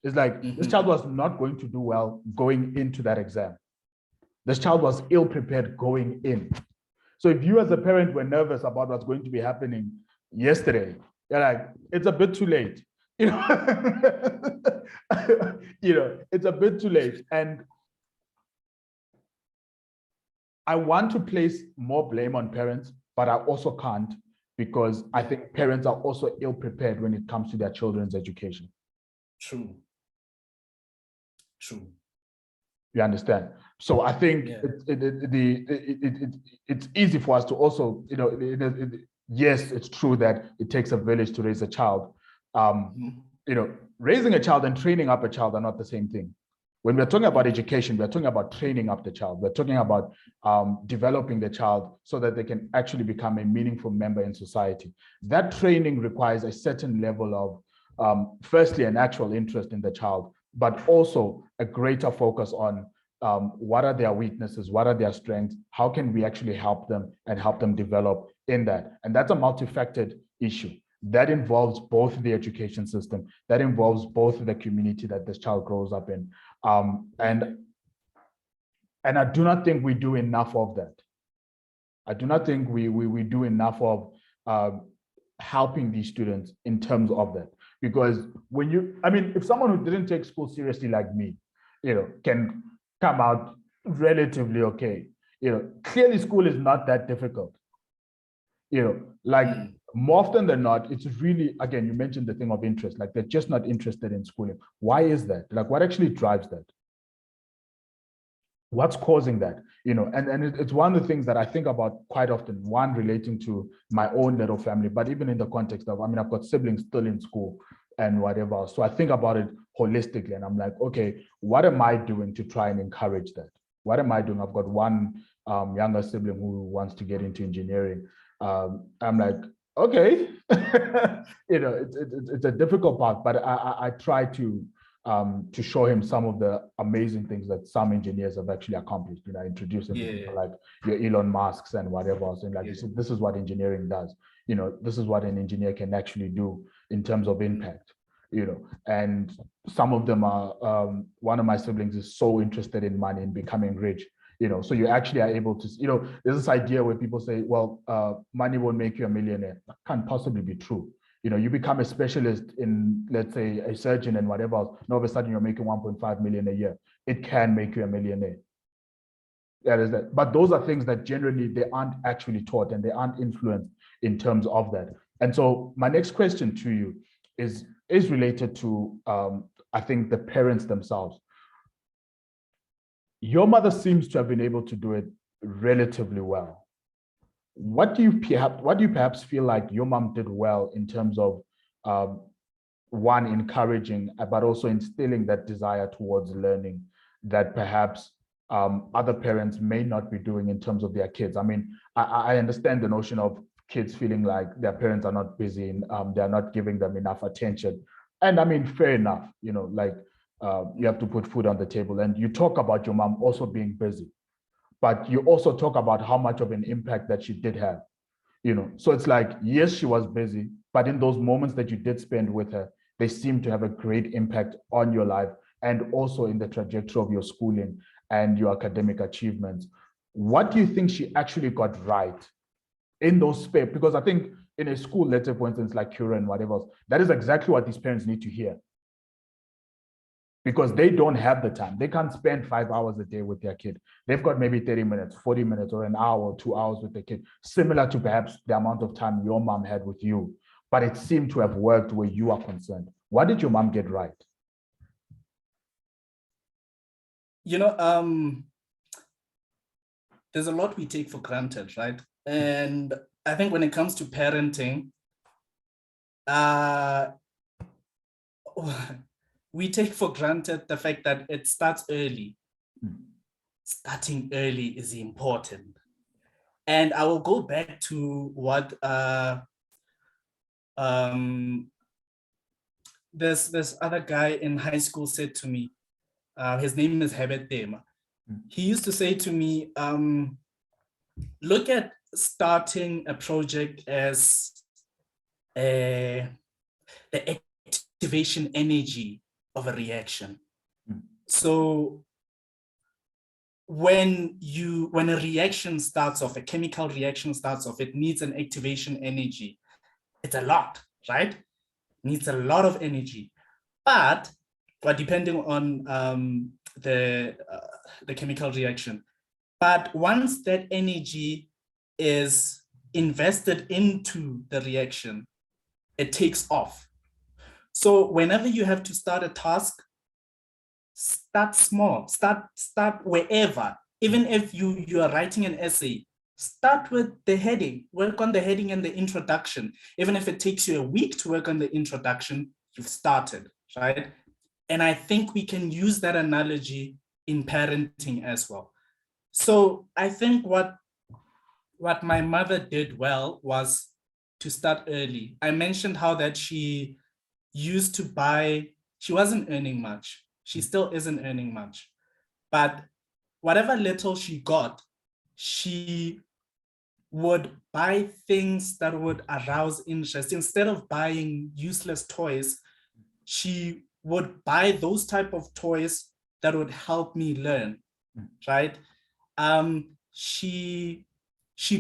It's like, this child was not going to do well going into that exam. This child was ill prepared going in. So if you as a parent were nervous about what's going to be happening yesterday, you're like, it's a bit too late. You know, you know, it's a bit too late. And I want to place more blame on parents, but I also can't, because I think parents are also ill prepared when it comes to their children's education. True. True. You understand? So I think it's easy for us to also, you know, yes, it's true that it takes a village to raise a child. You know, raising a child and training up a child are not the same thing. When we're talking about education, we're talking about training up the child. We're talking about developing the child so that they can actually become a meaningful member in society. That training requires a certain level of, firstly, a natural interest in the child, but also a greater focus on what are their weaknesses, what are their strengths, how can we actually help them and help them develop in that. And that's a multifaceted issue. That involves both the education system, that involves both the community that this child grows up in. And I do not think we do enough of that. I do not think we do enough of helping these students in terms of that. Because when you, I mean, if someone who didn't take school seriously like me, you know, can come out relatively okay, you know, clearly school is not that difficult. You know, like More often than not, it's really, again, you mentioned the thing of interest, like they're just not interested in schooling. Why is that? Like, what actually drives that? What's causing that? And it's one of the things that I think about quite often, one relating to my own little family, but even in the context of, I mean, I've got siblings still in school and whatever. So I think about it holistically and I'm like, okay, what am I doing to try and encourage that? What am I doing? I've got one younger sibling who wants to get into engineering. I'm like, okay, it's a difficult path, but I try to show him some of the amazing things that some engineers have actually accomplished. Introduce him to people like your Elon Musks and whatever else. And this is what engineering does. This is what an engineer can actually do in terms of impact. And some of them are, one of my siblings is so interested in money and becoming rich. So you actually are able to, there's this idea where people say, well, money won't make you a millionaire. That can't possibly be true. You become a specialist in, let's say, a surgeon and whatever else, and all of a sudden you're making 1.5 million a year. It can make you a millionaire. That is that. But those are things that generally they aren't actually taught and they aren't influenced in terms of that. And so my next question to you is related to, I think, the parents themselves. Your mother seems to have been able to do it relatively well. What do you perhaps feel like your mom did well in terms of one, encouraging, but also instilling that desire towards learning that perhaps other parents may not be doing in terms of their kids? I mean, I understand the notion of kids feeling like their parents are not busy and they're not giving them enough attention. And I mean, fair enough, like you have to put food on the table. And you talk about your mom also being busy, but you also talk about how much of an impact that she did have. So it's like, yes, she was busy, but in those moments that you did spend with her, they seem to have a great impact on your life and also in the trajectory of your schooling and your academic achievements. What do you think she actually got right in those spaces? Because I think in a school, let's say, for instance, like Cura and whatever else, that is exactly what these parents need to hear. Because they don't have the time. They can't spend 5 hours a day with their kid. They've got maybe 30 minutes, 40 minutes, or an hour or 2 hours with the kid, similar to perhaps the amount of time your mom had with you. But it seemed to have worked where you are concerned. What did your mom get right? There's a lot we take for granted, right? And I think when it comes to parenting, we take for granted the fact that it starts early. Starting early is important. And I will go back to what this other guy in high school said to me. His name is Herbert Dema. He used to say to me, look at starting a project as the activation energy of a reaction. So when a reaction starts off, a chemical reaction starts off, it needs an activation energy. It's a lot, right? It needs a lot of energy. But depending on the chemical reaction. But once that energy is invested into the reaction, it takes off. So whenever you have to start a task, start small, start wherever. Even if you are writing an essay, start with the heading, work on the heading and the introduction. Even if it takes you a week to work on the introduction, you've started, right? And I think we can use that analogy in parenting as well. So I think what my mother did well was to start early. I mentioned how that she used to buy, she wasn't earning much. She still isn't earning much. But whatever little she got, she would buy things that would arouse interest. Instead of buying useless toys, she would buy those type of toys that would help me learn, right? She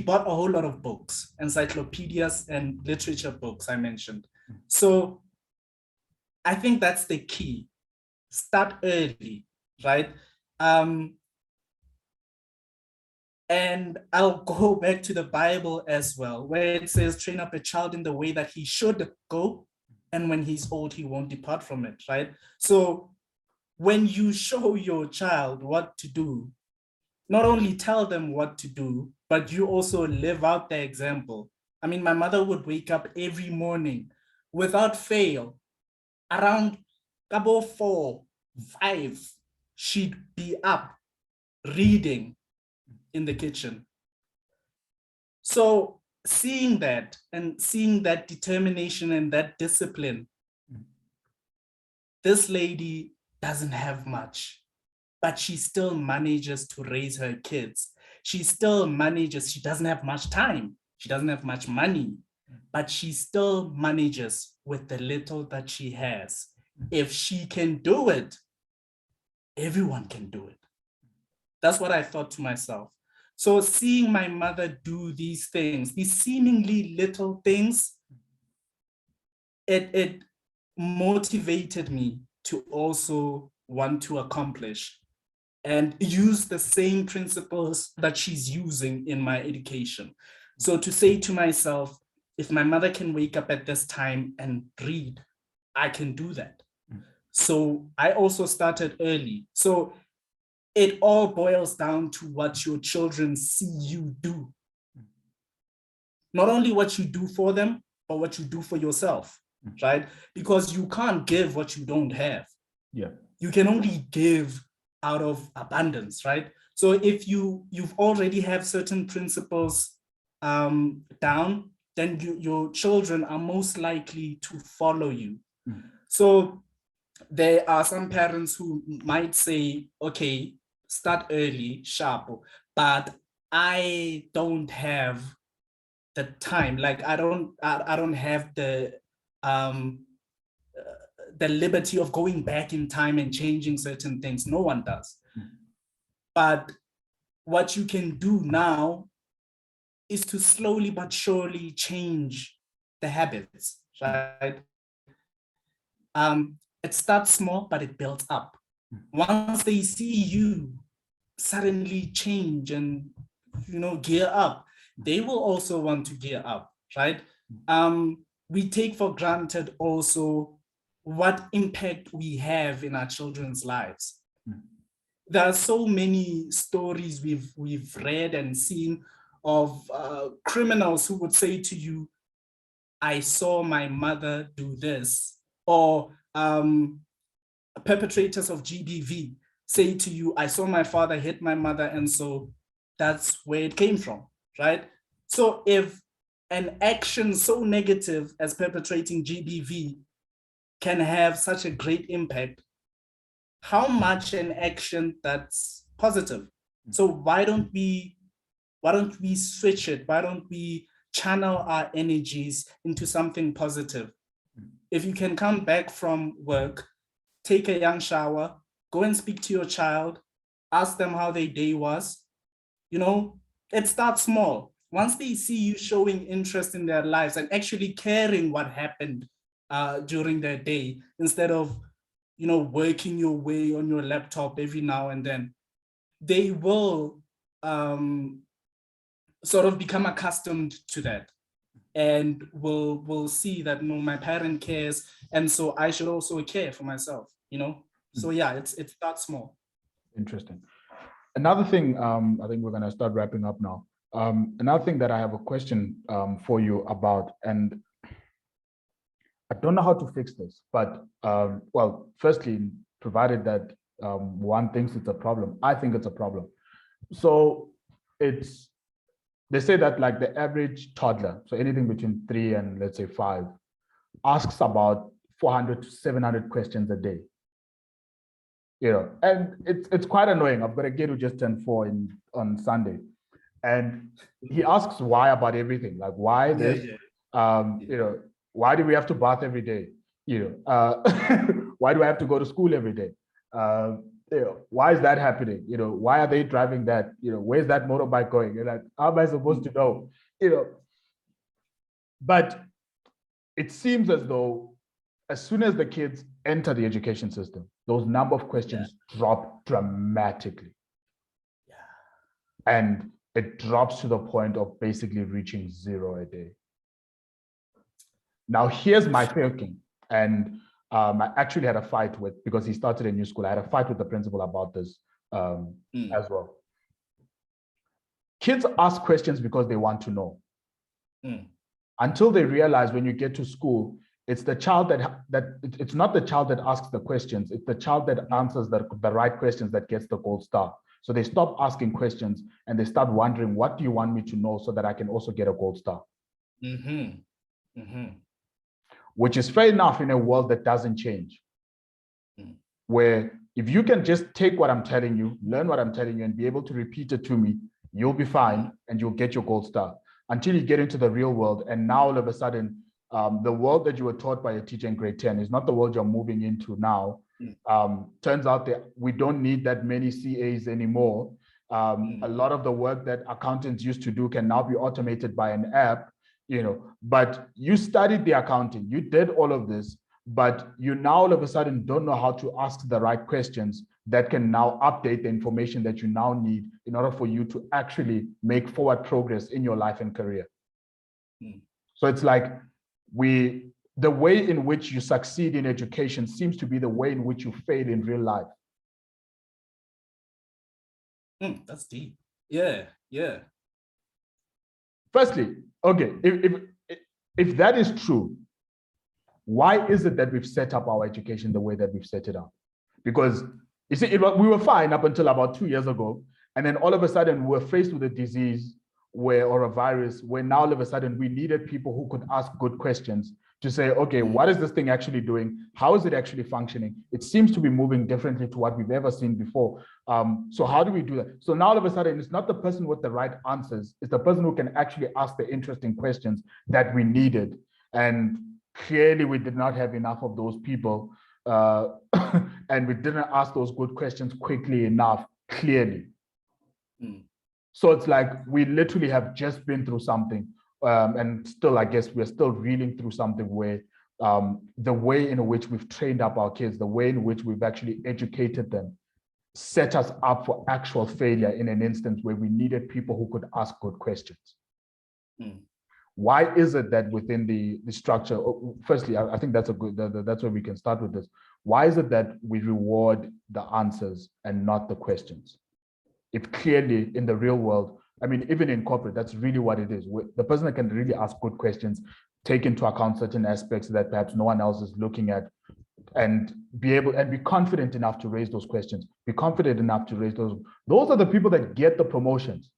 bought a whole lot of books, encyclopedias and literature books I mentioned. So I think that's the key. Start early, right? And I'll go back to the Bible as well, where it says, train up a child in the way that he should go. And when he's old, he won't depart from it, right? So when you show your child what to do, not only tell them what to do, but you also live out the example. I mean, my mother would wake up every morning without fail, around about 4, 5, she'd be up reading in the kitchen. So seeing that and seeing that determination and that discipline, this lady doesn't have much, but she still manages to raise her kids. She still manages, she doesn't have much time, she doesn't have much money, but she still manages with the little that she has. If she can do it, everyone can do it. That's what I thought to myself. So seeing my mother do these things, these seemingly little things, it motivated me to also want to accomplish and use the same principles that she's using in my education. So to say to myself, if my mother can wake up at this time and read, I can do that. So I also started early. So it all boils down to what your children see you do. Not only what you do for them, but what you do for yourself, right? Because you can't give what you don't have. Yeah. You can only give out of abundance, right? So if you've already have certain principles down, then your children are most likely to follow you. So there are some parents who might say, okay, start early, sharp, but I don't have the time. Like I don't have the liberty of going back in time and changing certain things. No one does. But what you can do now is to slowly but surely change the habits, right? It starts small, but it builds up. Once they see you suddenly change and gear up, they will also want to gear up, right? We take for granted also what impact we have in our children's lives. There are so many stories we've read and seen of criminals who would say to you, I saw my mother do this, or perpetrators of GBV say to you, I saw my father hit my mother, and so that's where it came from, right? So if an action so negative as perpetrating GBV can have such a great impact, how much an action that's positive? So why don't we switch it? Why don't we channel our energies into something positive? If you can come back from work, take a young shower, go and speak to your child, ask them how their day was. It starts small. Once they see you showing interest in their lives and actually caring what happened during their day, instead of working your way on your laptop every now and then, they will sort of become accustomed to that, and will see that my parent cares, and so I should also care for myself. So yeah, it starts small. Interesting. Another thing, I think we're going to start wrapping up now. Another thing that I have a question for you about, and I don't know how to fix this, but well, firstly, provided that one thinks it's a problem, I think it's a problem. So they say that like the average toddler, so anything between 3 and let's say 5, asks about 400 to 700 questions a day. And it's quite annoying. I've got a kid who just turned 4 on Sunday, and he asks why about everything. Like why this? Why do we have to bath every day? Why do I have to go to school every day? Why is that happening? Why are they driving that? Where's that motorbike going? And like, how am I supposed to know? But it seems as though as soon as the kids enter the education system, those number of questions drop dramatically. And it drops to the point of basically reaching 0 a day. Now, here's my thinking. And I actually had a fight with, because he started a new school, I had a fight with the principal about this as well. Kids ask questions because they want to know. Until they realize when you get to school, it's the child it's not the child that asks the questions, it's the child that answers the right questions that gets the gold star. So they stop asking questions and they start wondering, what do you want me to know so that I can also get a gold star? Which is fair enough in a world that doesn't change. Where if you can just take what I'm telling you, learn what I'm telling you, and be able to repeat it to me, you'll be fine and you'll get your gold star. Until you get into the real world, and now all of a sudden, the world that you were taught by a teacher in grade 10 is not the world you're moving into now. Turns out that we don't need that many CAs anymore. A lot of the work that accountants used to do can now be automated by an app, but you studied the accounting, you did all of this, but you now all of a sudden don't know how to ask the right questions that can now update the information that you now need in order for you to actually make forward progress in your life and career. So it's like the way in which you succeed in education seems to be the way in which you fail in real life. That's deep. Yeah. Firstly, okay, if that is true, why is it that we've set up our education the way that we've set it up? Because you see, we were fine up until about 2 years ago, and then all of a sudden we're faced with a disease or a virus where now all of a sudden we needed people who could ask good questions to say, okay, what is this thing actually doing? How is it actually functioning? It seems to be moving differently to what we've ever seen before. So how do we do that? So now all of a sudden, it's not the person with the right answers. It's the person who can actually ask the interesting questions that we needed. And clearly we did not have enough of those people. And we didn't ask those good questions quickly enough, clearly. So it's like we literally have just been through something. And still, I guess we're still reeling through something where the way in which we've trained up our kids, the way in which we've actually educated them, set us up for actual failure in an instance where we needed people who could ask good questions. Why is it that within the structure, firstly, I think that's that's where we can start with this. Why is it that we reward the answers and not the questions? If clearly in the real world, I mean, even in corporate, that's really what it is. The person that can really ask good questions, take into account certain aspects that perhaps no one else is looking at, and be confident enough to raise those questions, be confident enough to raise those are the people that get the promotions.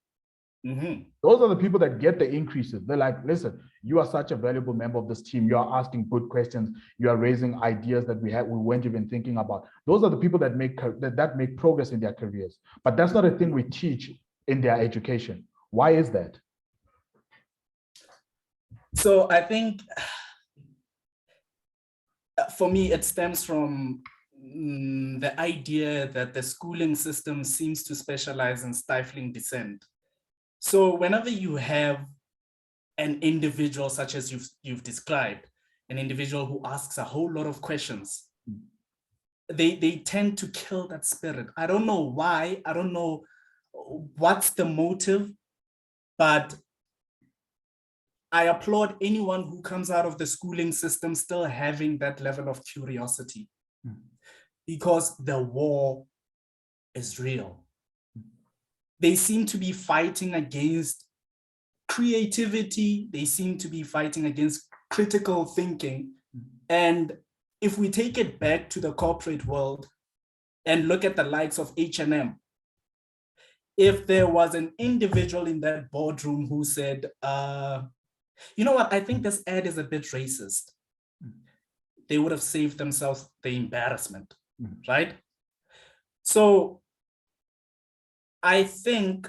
Those are the people that get the increases. They're like, listen, you are such a valuable member of this team. You are asking good questions. You are raising ideas that we weren't even thinking about. Those are the people that make progress in their careers. But that's not a thing we teach in their education. Why is that? So I think for me, it stems from the idea that the schooling system seems to specialize in stifling dissent. So whenever you have an individual such as you've described, an individual who asks a whole lot of questions, they tend to kill that spirit. I don't know why, I don't know what's the motive, but I applaud anyone who comes out of the schooling system still having that level of curiosity, because the war is real. They seem to be fighting against creativity. They seem to be fighting against critical thinking. And if we take it back to the corporate world and look at the likes of H&M, if there was an individual in that boardroom who said, you know what, I think this ad is a bit racist, they would have saved themselves the embarrassment, right? So I think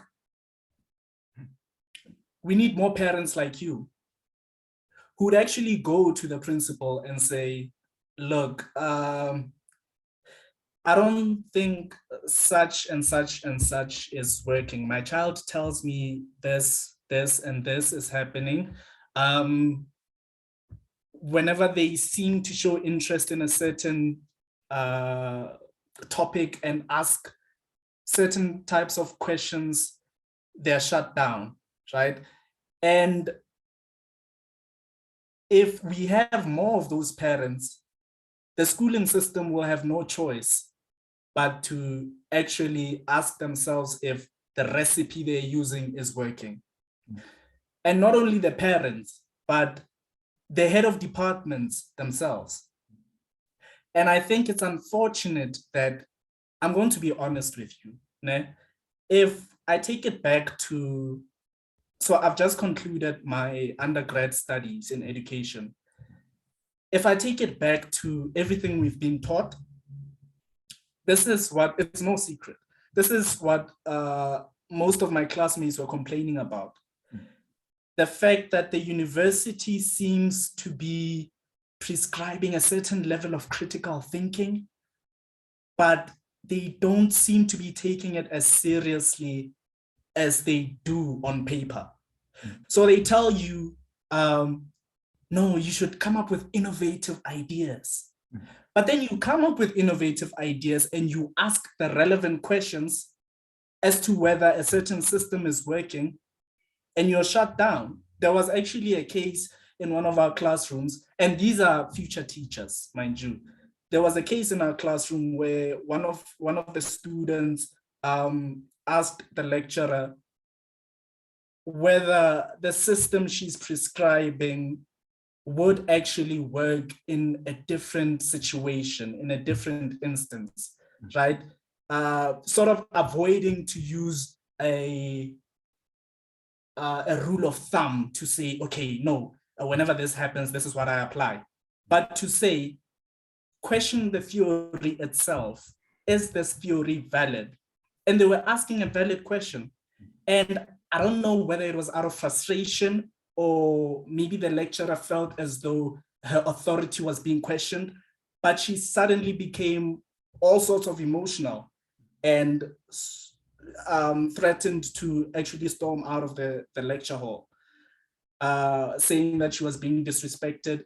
we need more parents like you who would actually go to the principal and say, look, I don't think such and such and such is working. My child tells me this, and this is happening. Whenever they seem to show interest in a certain topic and ask certain types of questions, they're shut down, right? And if we have more of those parents, the schooling system will have no choice but to actually ask themselves if the recipe they're using is working. And not only the parents, but the head of departments themselves. And I think it's unfortunate that, I'm going to be honest with you, né? If I take it back to, so I've just concluded my undergrad studies in education. If I take it back to everything we've been taught, this is what, it's no secret. This is what most of my classmates were complaining about. The fact that the university seems to be prescribing a certain level of critical thinking, but they don't seem to be taking it as seriously as they do on paper. So they tell you, no, you should come up with innovative ideas. But then you come up with innovative ideas and you ask the relevant questions as to whether a certain system is working, and you're shut down. There was actually a case in one of our classrooms, and these are future teachers, mind you. There was a case in our classroom where one of the students asked the lecturer whether the system she's prescribing would actually work in a different situation, in a different instance, right? Sort of avoiding to use a rule of thumb to say, okay, no, whenever this happens, this is what I apply. But to say, question the theory itself. Is this theory valid? And they were asking a valid question. And I don't know whether it was out of frustration or maybe the lecturer felt as though her authority was being questioned, but she suddenly became all sorts of emotional and threatened to actually storm out of the lecture hall, saying that she was being disrespected.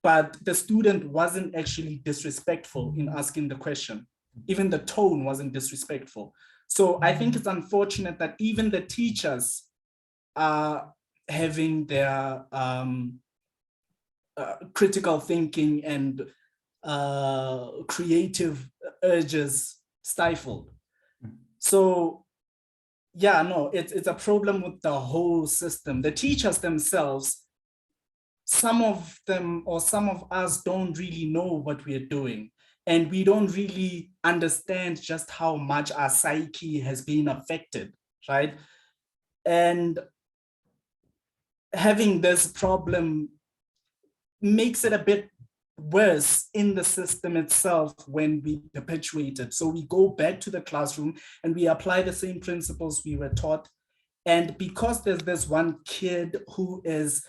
But the student wasn't actually disrespectful in asking the question. Even the tone wasn't disrespectful. So I think it's unfortunate that even the teachers are having their critical thinking and creative urges stifled. So yeah, no, it's a problem with the whole system. The teachers themselves, some of them or some of us don't really know what we're doing. And we don't really understand just how much our psyche has been affected, right? And having this problem makes it a bit worse in the system itself when we perpetuate it. So we go back to the classroom and we apply the same principles we were taught. And because there's this one kid who is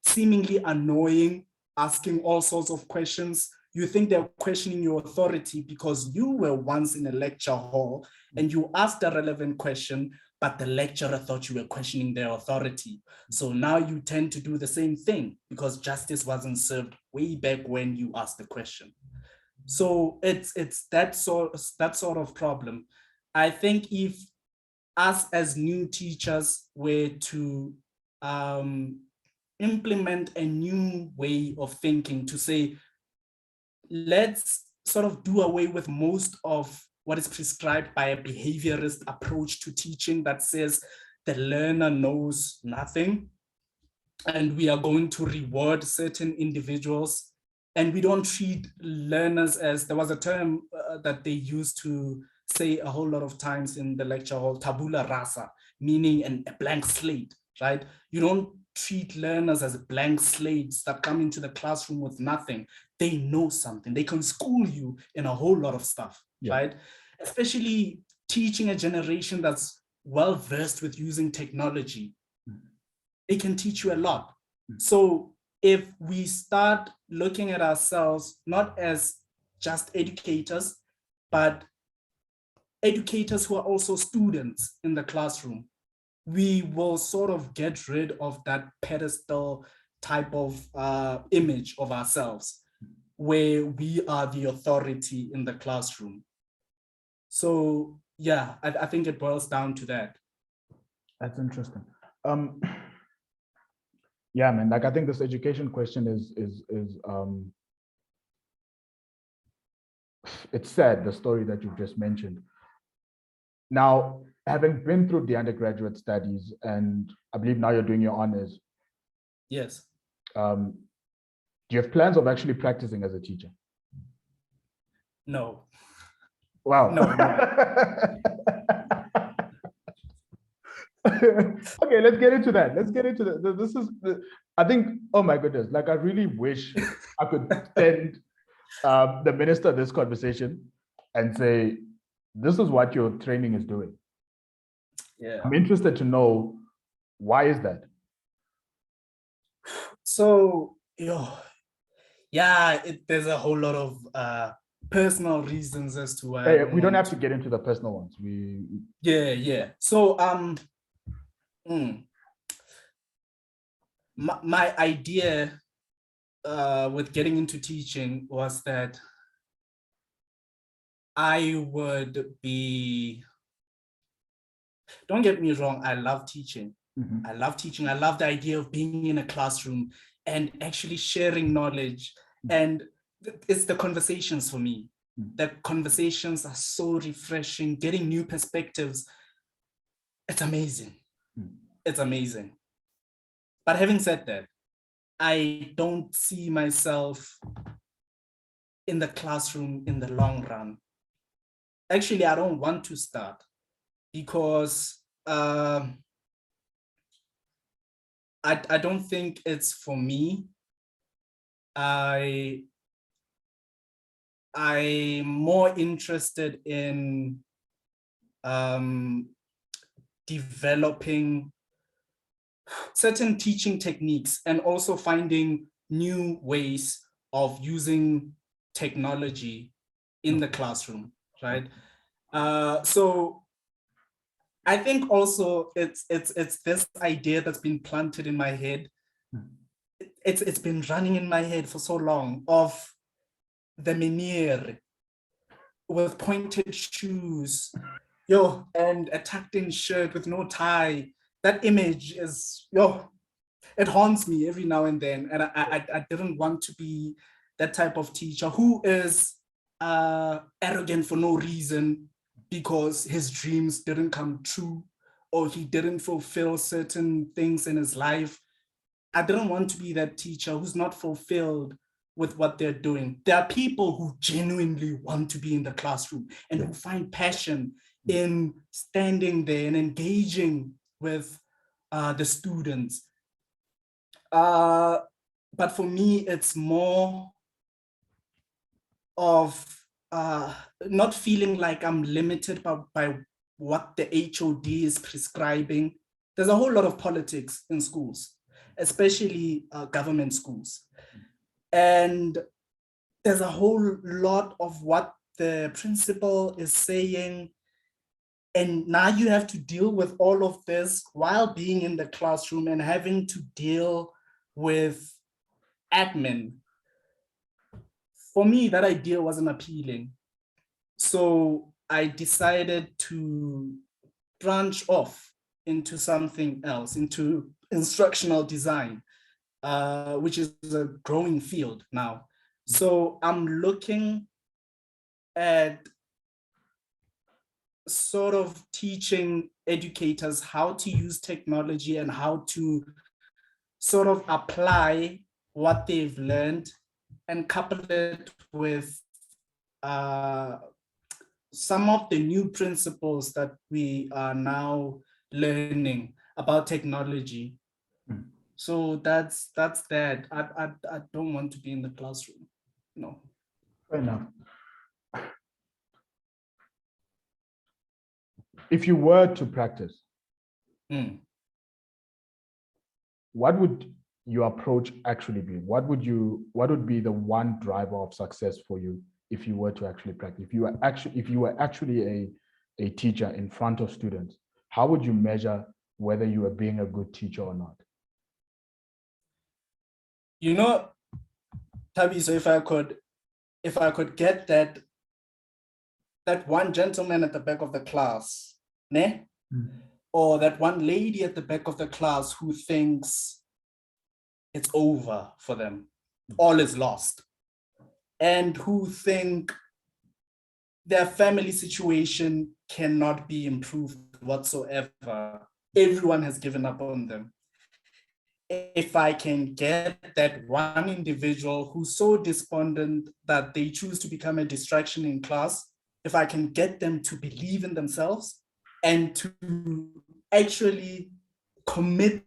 seemingly annoying, asking all sorts of questions, you think they're questioning your authority because you were once in a lecture hall and you asked a relevant question, but the lecturer thought you were questioning their authority. So now you tend to do the same thing because justice wasn't served way back when you asked the question. So it's that sort of problem. I think if us as new teachers were to implement a new way of thinking, to say, let's sort of do away with most of what is prescribed by a behaviorist approach to teaching that says the learner knows nothing, and we are going to reward certain individuals, and we don't treat learners as, there was a term that they used to say a whole lot of times in the lecture hall, tabula rasa, meaning a blank slate, right? You don't treat learners as blank slates that come into the classroom with nothing. They know something. They can school you in a whole lot of stuff, right? Especially teaching a generation that's well-versed with using technology. They can teach you a lot. So if we start looking at ourselves not as just educators, but educators who are also students in the classroom, we will sort of get rid of that pedestal type of image of ourselves where we are the authority in the classroom. So yeah, I think it boils down to that. That's interesting. Yeah, man, like I think this education question is it's sad, the story that you've just mentioned. Now, having been through the undergraduate studies, and I believe now you're doing your honors, Yes. do you have plans of actually practicing as a teacher? No. Wow. No. Okay, let's get into that. Let's get into that. This is, I think, oh my goodness, like I really wish I could send the minister this conversation and say, this is what your training is doing. Yeah. I'm interested to know, why is that? So, yeah, there's a whole lot of personal reasons as to why. Hey, we don't have to get into the personal ones. Yeah. So, my idea with getting into teaching was that I would be, don't get me wrong, I love teaching. Mhm. I love teaching. I love the idea of being in a classroom and actually sharing knowledge. And it's the conversations for me. The conversations are so refreshing, getting new perspectives. It's amazing. It's amazing. But having said that, I don't see myself in the classroom in the long run. Actually, I don't want to start because I don't think it's for me. I'm more interested in developing certain teaching techniques and also finding new ways of using technology in the classroom, right? So I think also it's this idea that's been planted in my head. It's been running in my head for so long, of the meneer with pointed shoes, and a tucked-in shirt with no tie. That image is, it haunts me every now and then. And I didn't want to be that type of teacher who is arrogant for no reason because his dreams didn't come true or he didn't fulfill certain things in his life. I didn't want to be that teacher who's not fulfilled with what they're doing. There are people who genuinely want to be in the classroom and who find passion in standing there and engaging with the students. But for me, it's more of not feeling like I'm limited by what the HOD is prescribing. There's a whole lot of politics in schools, especially government schools. And there's a whole lot of what the principal is saying. And now you have to deal with all of this while being in the classroom and having to deal with admin. For me, that idea wasn't appealing. So I decided to branch off into something else, into instructional design, which is a growing field now. So I'm looking at sort of teaching educators how to use technology and how to sort of apply what they've learned and couple it with some of the new principles that we are now learning about technology. So that's that. I don't want to be in the classroom. No. Fair enough. If you were to practice, what would your approach actually be? What would be the one driver of success for you if you were to actually practice? If you were actually a teacher in front of students, how would you measure whether you were being a good teacher or not? You know, Tabi, so if I could get that one gentleman at the back of the class, ne? or that one lady at the back of the class who thinks it's over for them, all is lost, and who think their family situation cannot be improved whatsoever. Everyone has given up on them. If I can get that one individual who's so despondent that they choose to become a distraction in class, if I can get them to believe in themselves and to actually commit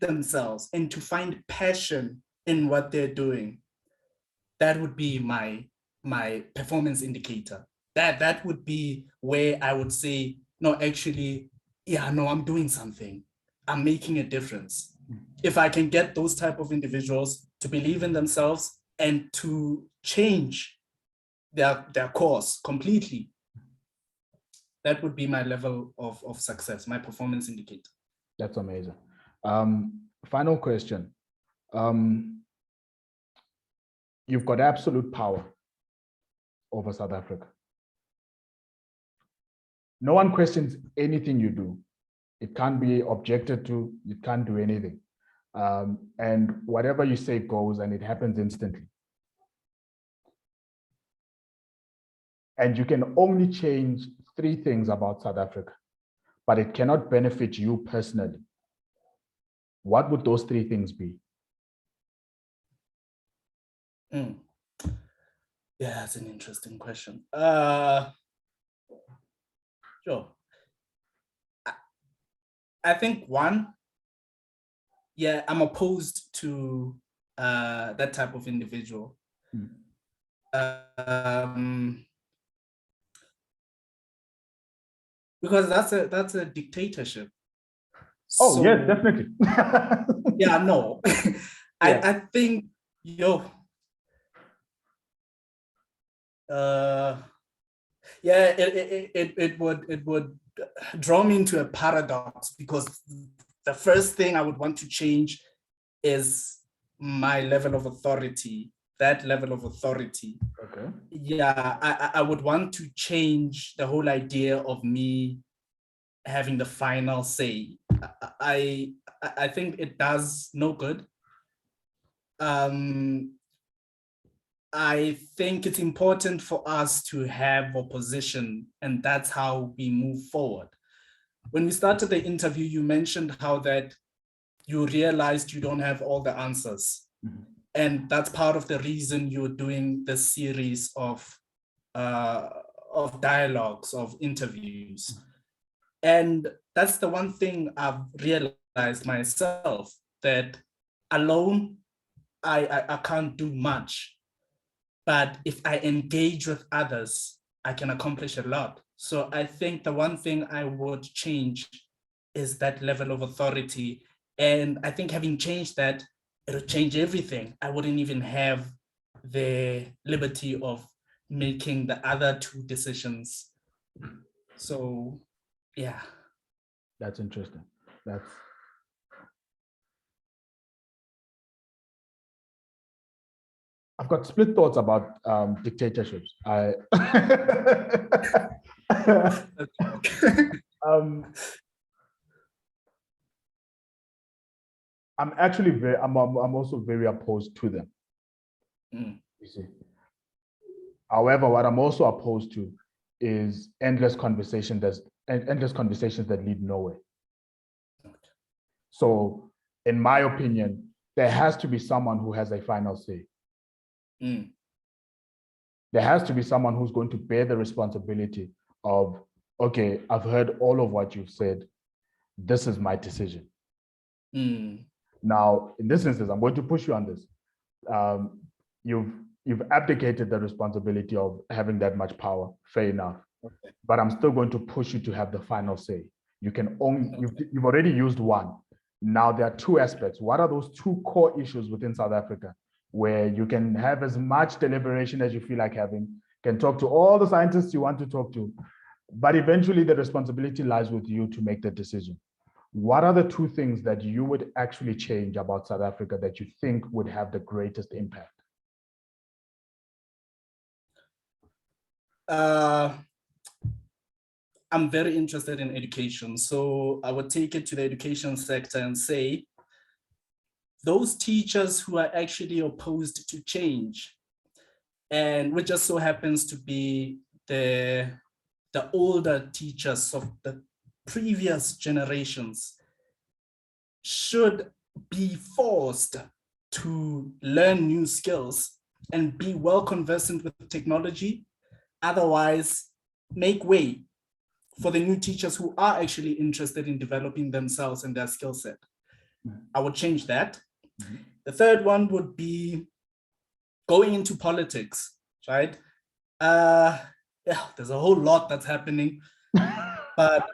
themselves and to find passion in what they're doing, that would be my performance indicator. That would be where I would say, no, actually, yeah, no, I'm doing something. I'm making a difference. If I can get those type of individuals to believe in themselves and to change their course completely, that would be my level of success, my performance indicator. That's amazing. Final question. You've got absolute power over South Africa. No one questions anything you do. It can't be objected to. You can't do anything. And whatever you say goes, and it happens instantly. And you can only change 3 things about South Africa, but it cannot benefit you personally. What would those 3 things be? Yeah, that's an interesting question. Sure. I think one, yeah, I'm opposed to that type of individual. Because that's a dictatorship. Oh, so, yes, definitely. Yeah, no. Yeah. I think, yeah, it would draw me into a paradox, because the first thing I would want to change is my level of authority, that level of authority. Okay. Yeah, I would want to change the whole idea of me having the final say. I think it does no good. I think it's important for us to have opposition, and that's how we move forward. When we started the interview, you mentioned how that you realized you don't have all the answers. Mm-hmm. And that's part of the reason you're doing this series of dialogues, of interviews. And that's the one thing I've realized myself, that alone, I can't do much. But if I engage with others, I can accomplish a lot. So I think the one thing I would change is that level of authority. And I think having changed that, it'll change everything. I wouldn't even have the liberty of making the other 2 decisions. So, yeah. That's interesting. I've got split thoughts about dictatorships. I'm actually I'm also very opposed to them. You see. However, what I'm also opposed to is endless conversations that lead nowhere. So, in my opinion, there has to be someone who has a final say. There has to be someone who's going to bear the responsibility of, okay, I've heard all of what you've said. This is my decision. Now, in this instance, I'm going to push you on this. You've abdicated the responsibility of having that much power. Fair enough. Okay. But I'm still going to push you to have the final say. You can only, you've already used one. Now there are 2 aspects. What are those 2 core issues within South Africa where you can have as much deliberation as you feel like having, can talk to all the scientists you want to talk to, but eventually the responsibility lies with you to make the decision. What are the 2 things that you would actually change about South Africa that you think would have the greatest impact? I'm very interested in education. So I would take it to the education sector and say, those teachers who are actually opposed to change, and which just so happens to be the older teachers of the previous generations, should be forced to learn new skills and be well conversant with technology. Otherwise, make way for the new teachers who are actually interested in developing themselves and their skill set. I would change that. The third one would be going into politics, right? Yeah, there's a whole lot that's happening, but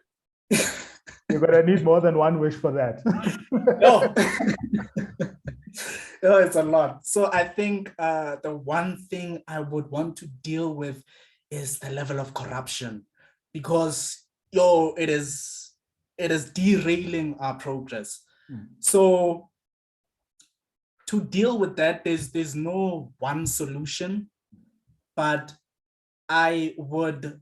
you're gonna need more than one wish for that. no. No, it's a lot. So I think the one thing I would want to deal with is the level of corruption, because it is derailing our progress. So to deal with that, there's no one solution, but I would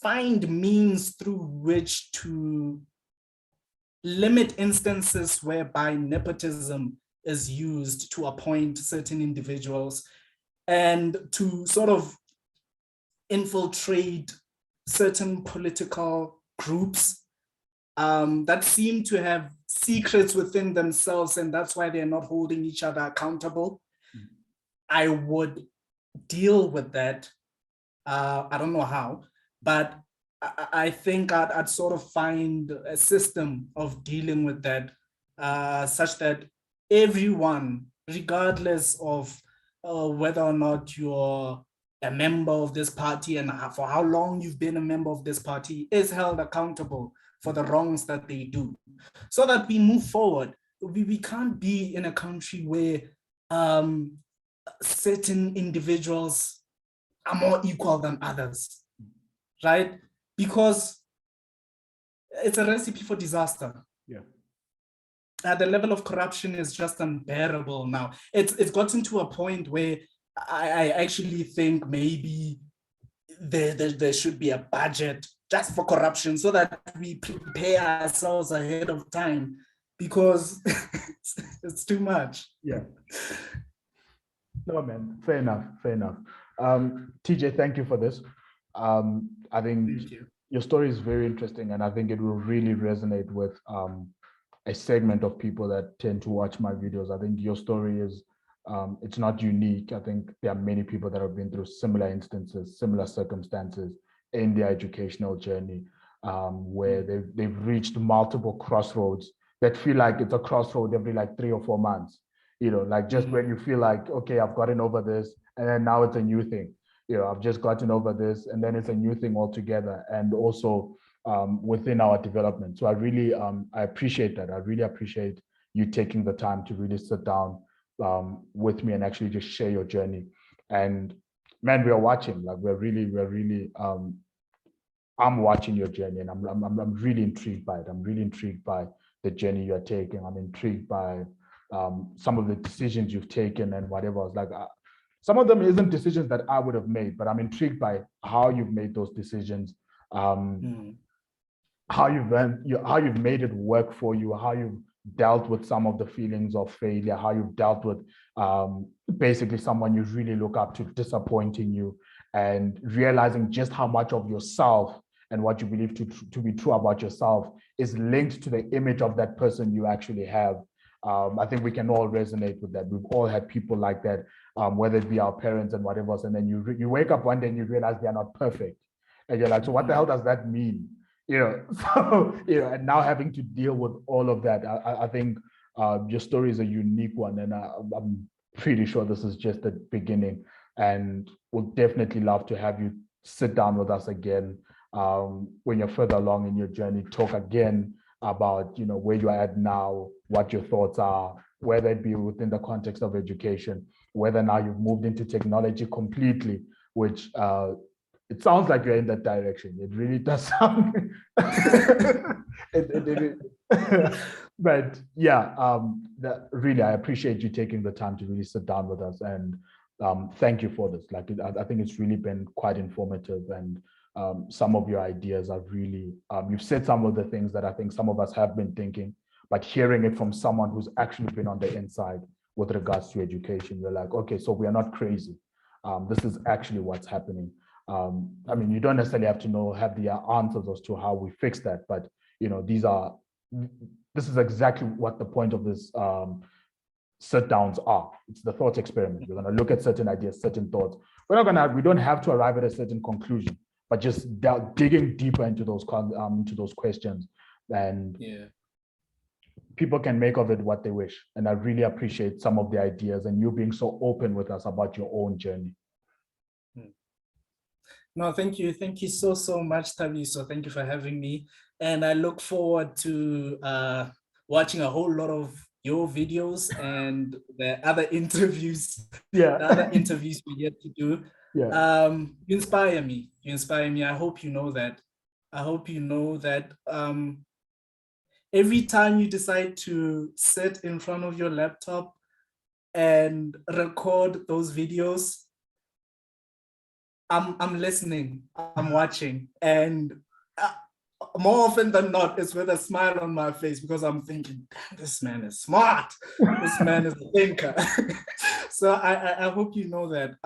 find means through which to limit instances whereby nepotism is used to appoint certain individuals and to sort of infiltrate certain political groups that seem to have secrets within themselves, and that's why they're not holding each other accountable. I would deal with that. I don't know how, but I think I'd sort of find a system of dealing with that, such that everyone, regardless of whether or not you're a member of this party and for how long you've been a member of this party, is held accountable for the wrongs that they do, so that we move forward. We can't be in a country where certain individuals are more equal than others, right? Because it's a recipe for disaster. Yeah. The level of corruption is just unbearable now. It's gotten to a point where I actually think maybe there should be a budget just for corruption, so that we prepare ourselves ahead of time, because it's too much. Yeah. No, man, fair enough, fair enough. TJ, thank you for this. I think your story is very interesting, and I think it will really resonate with a segment of people that tend to watch my videos. I think your story is, it's not unique. I think there are many people that have been through similar instances, similar circumstances in their educational journey, where they've reached multiple crossroads that feel like it's a crossroad every like 3 or 4 months. Like just when you feel like, okay, I've gotten over this, and then now it's a new thing. I've just gotten over this, and then it's a new thing altogether. And also within our development. So I really, I appreciate that. I really appreciate you taking the time to really sit down with me and actually just share your journey. And man, we are watching. Like we're really. I'm watching your journey, and I'm really intrigued by it. I'm really intrigued by the journey you're taking. I'm intrigued by some of the decisions you've taken and whatever. I was like, some of them isn't decisions that I would have made, but I'm intrigued by how you've made those decisions, how you've made it work for you, how you've dealt with some of the feelings of failure, how you've dealt with basically someone you really look up to disappointing you, and realizing just how much of yourself and what you believe to be true about yourself is linked to the image of that person you actually have. I think we can all resonate with that. We've all had people like that, whether it be our parents and whatever else, and then you wake up one day and you realize they are not perfect. And you're like, so what the hell does that mean? So, and now having to deal with all of that, I think your story is a unique one, and I'm pretty sure this is just the beginning, and we'll definitely love to have you sit down with us again when you're further along in your journey, talk again about where you're at now, what your thoughts are, whether it be within the context of education, whether now you've moved into technology completely, which it sounds like you're in that direction. It really does sound. But yeah, really, I appreciate you taking the time to really sit down with us, and thank you for this. Like, I think it's really been quite informative, and some of your ideas are really, you've said some of the things that I think some of us have been thinking, but hearing it from someone who's actually been on the inside with regards to education, you're like, okay, so we are not crazy. This is actually what's happening. I mean, you don't necessarily have to have the answers as to how we fix that, but this is exactly what the point of this sit downs are. It's the thought experiment. We're going to look at certain ideas, certain thoughts. We don't have to arrive at a certain conclusion, but just digging deeper into those questions, and people can make of it what they wish. And I really appreciate some of the ideas and you being so open with us about your own journey. No, thank you. Thank you so much, Thabiso. Thank you for having me. And I look forward to watching a whole lot of your videos and the other interviews. Yeah. The other interviews we get to do. Yeah. You inspire me. You inspire me. I hope you know that. I hope you know that every time you decide to sit in front of your laptop and record those videos, I'm listening, I'm watching, and more often than not, it's with a smile on my face because I'm thinking, damn, this man is smart. This man is a thinker. So I hope you know that.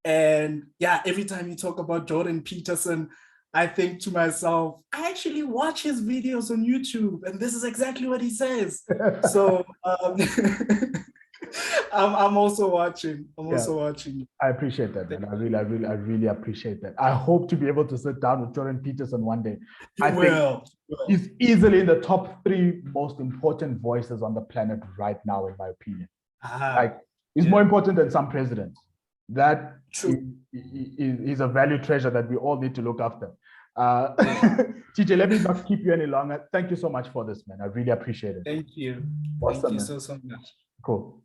And yeah, every time you talk about Jordan Peterson, I think to myself, I actually watch his videos on YouTube, and this is exactly what he says. So I'm also watching. Also watching. I appreciate that, man. I really appreciate that. I hope to be able to sit down with Jordan Peterson one day. I think he's easily in the top 3 most important voices on the planet right now, in my opinion. He's more important than some presidents. That is a valued treasure that we all need to look after. TJ, let me not keep you any longer. Thank you so much for this, man. I really appreciate it. Thank you. Awesome, Thank you so much. Cool.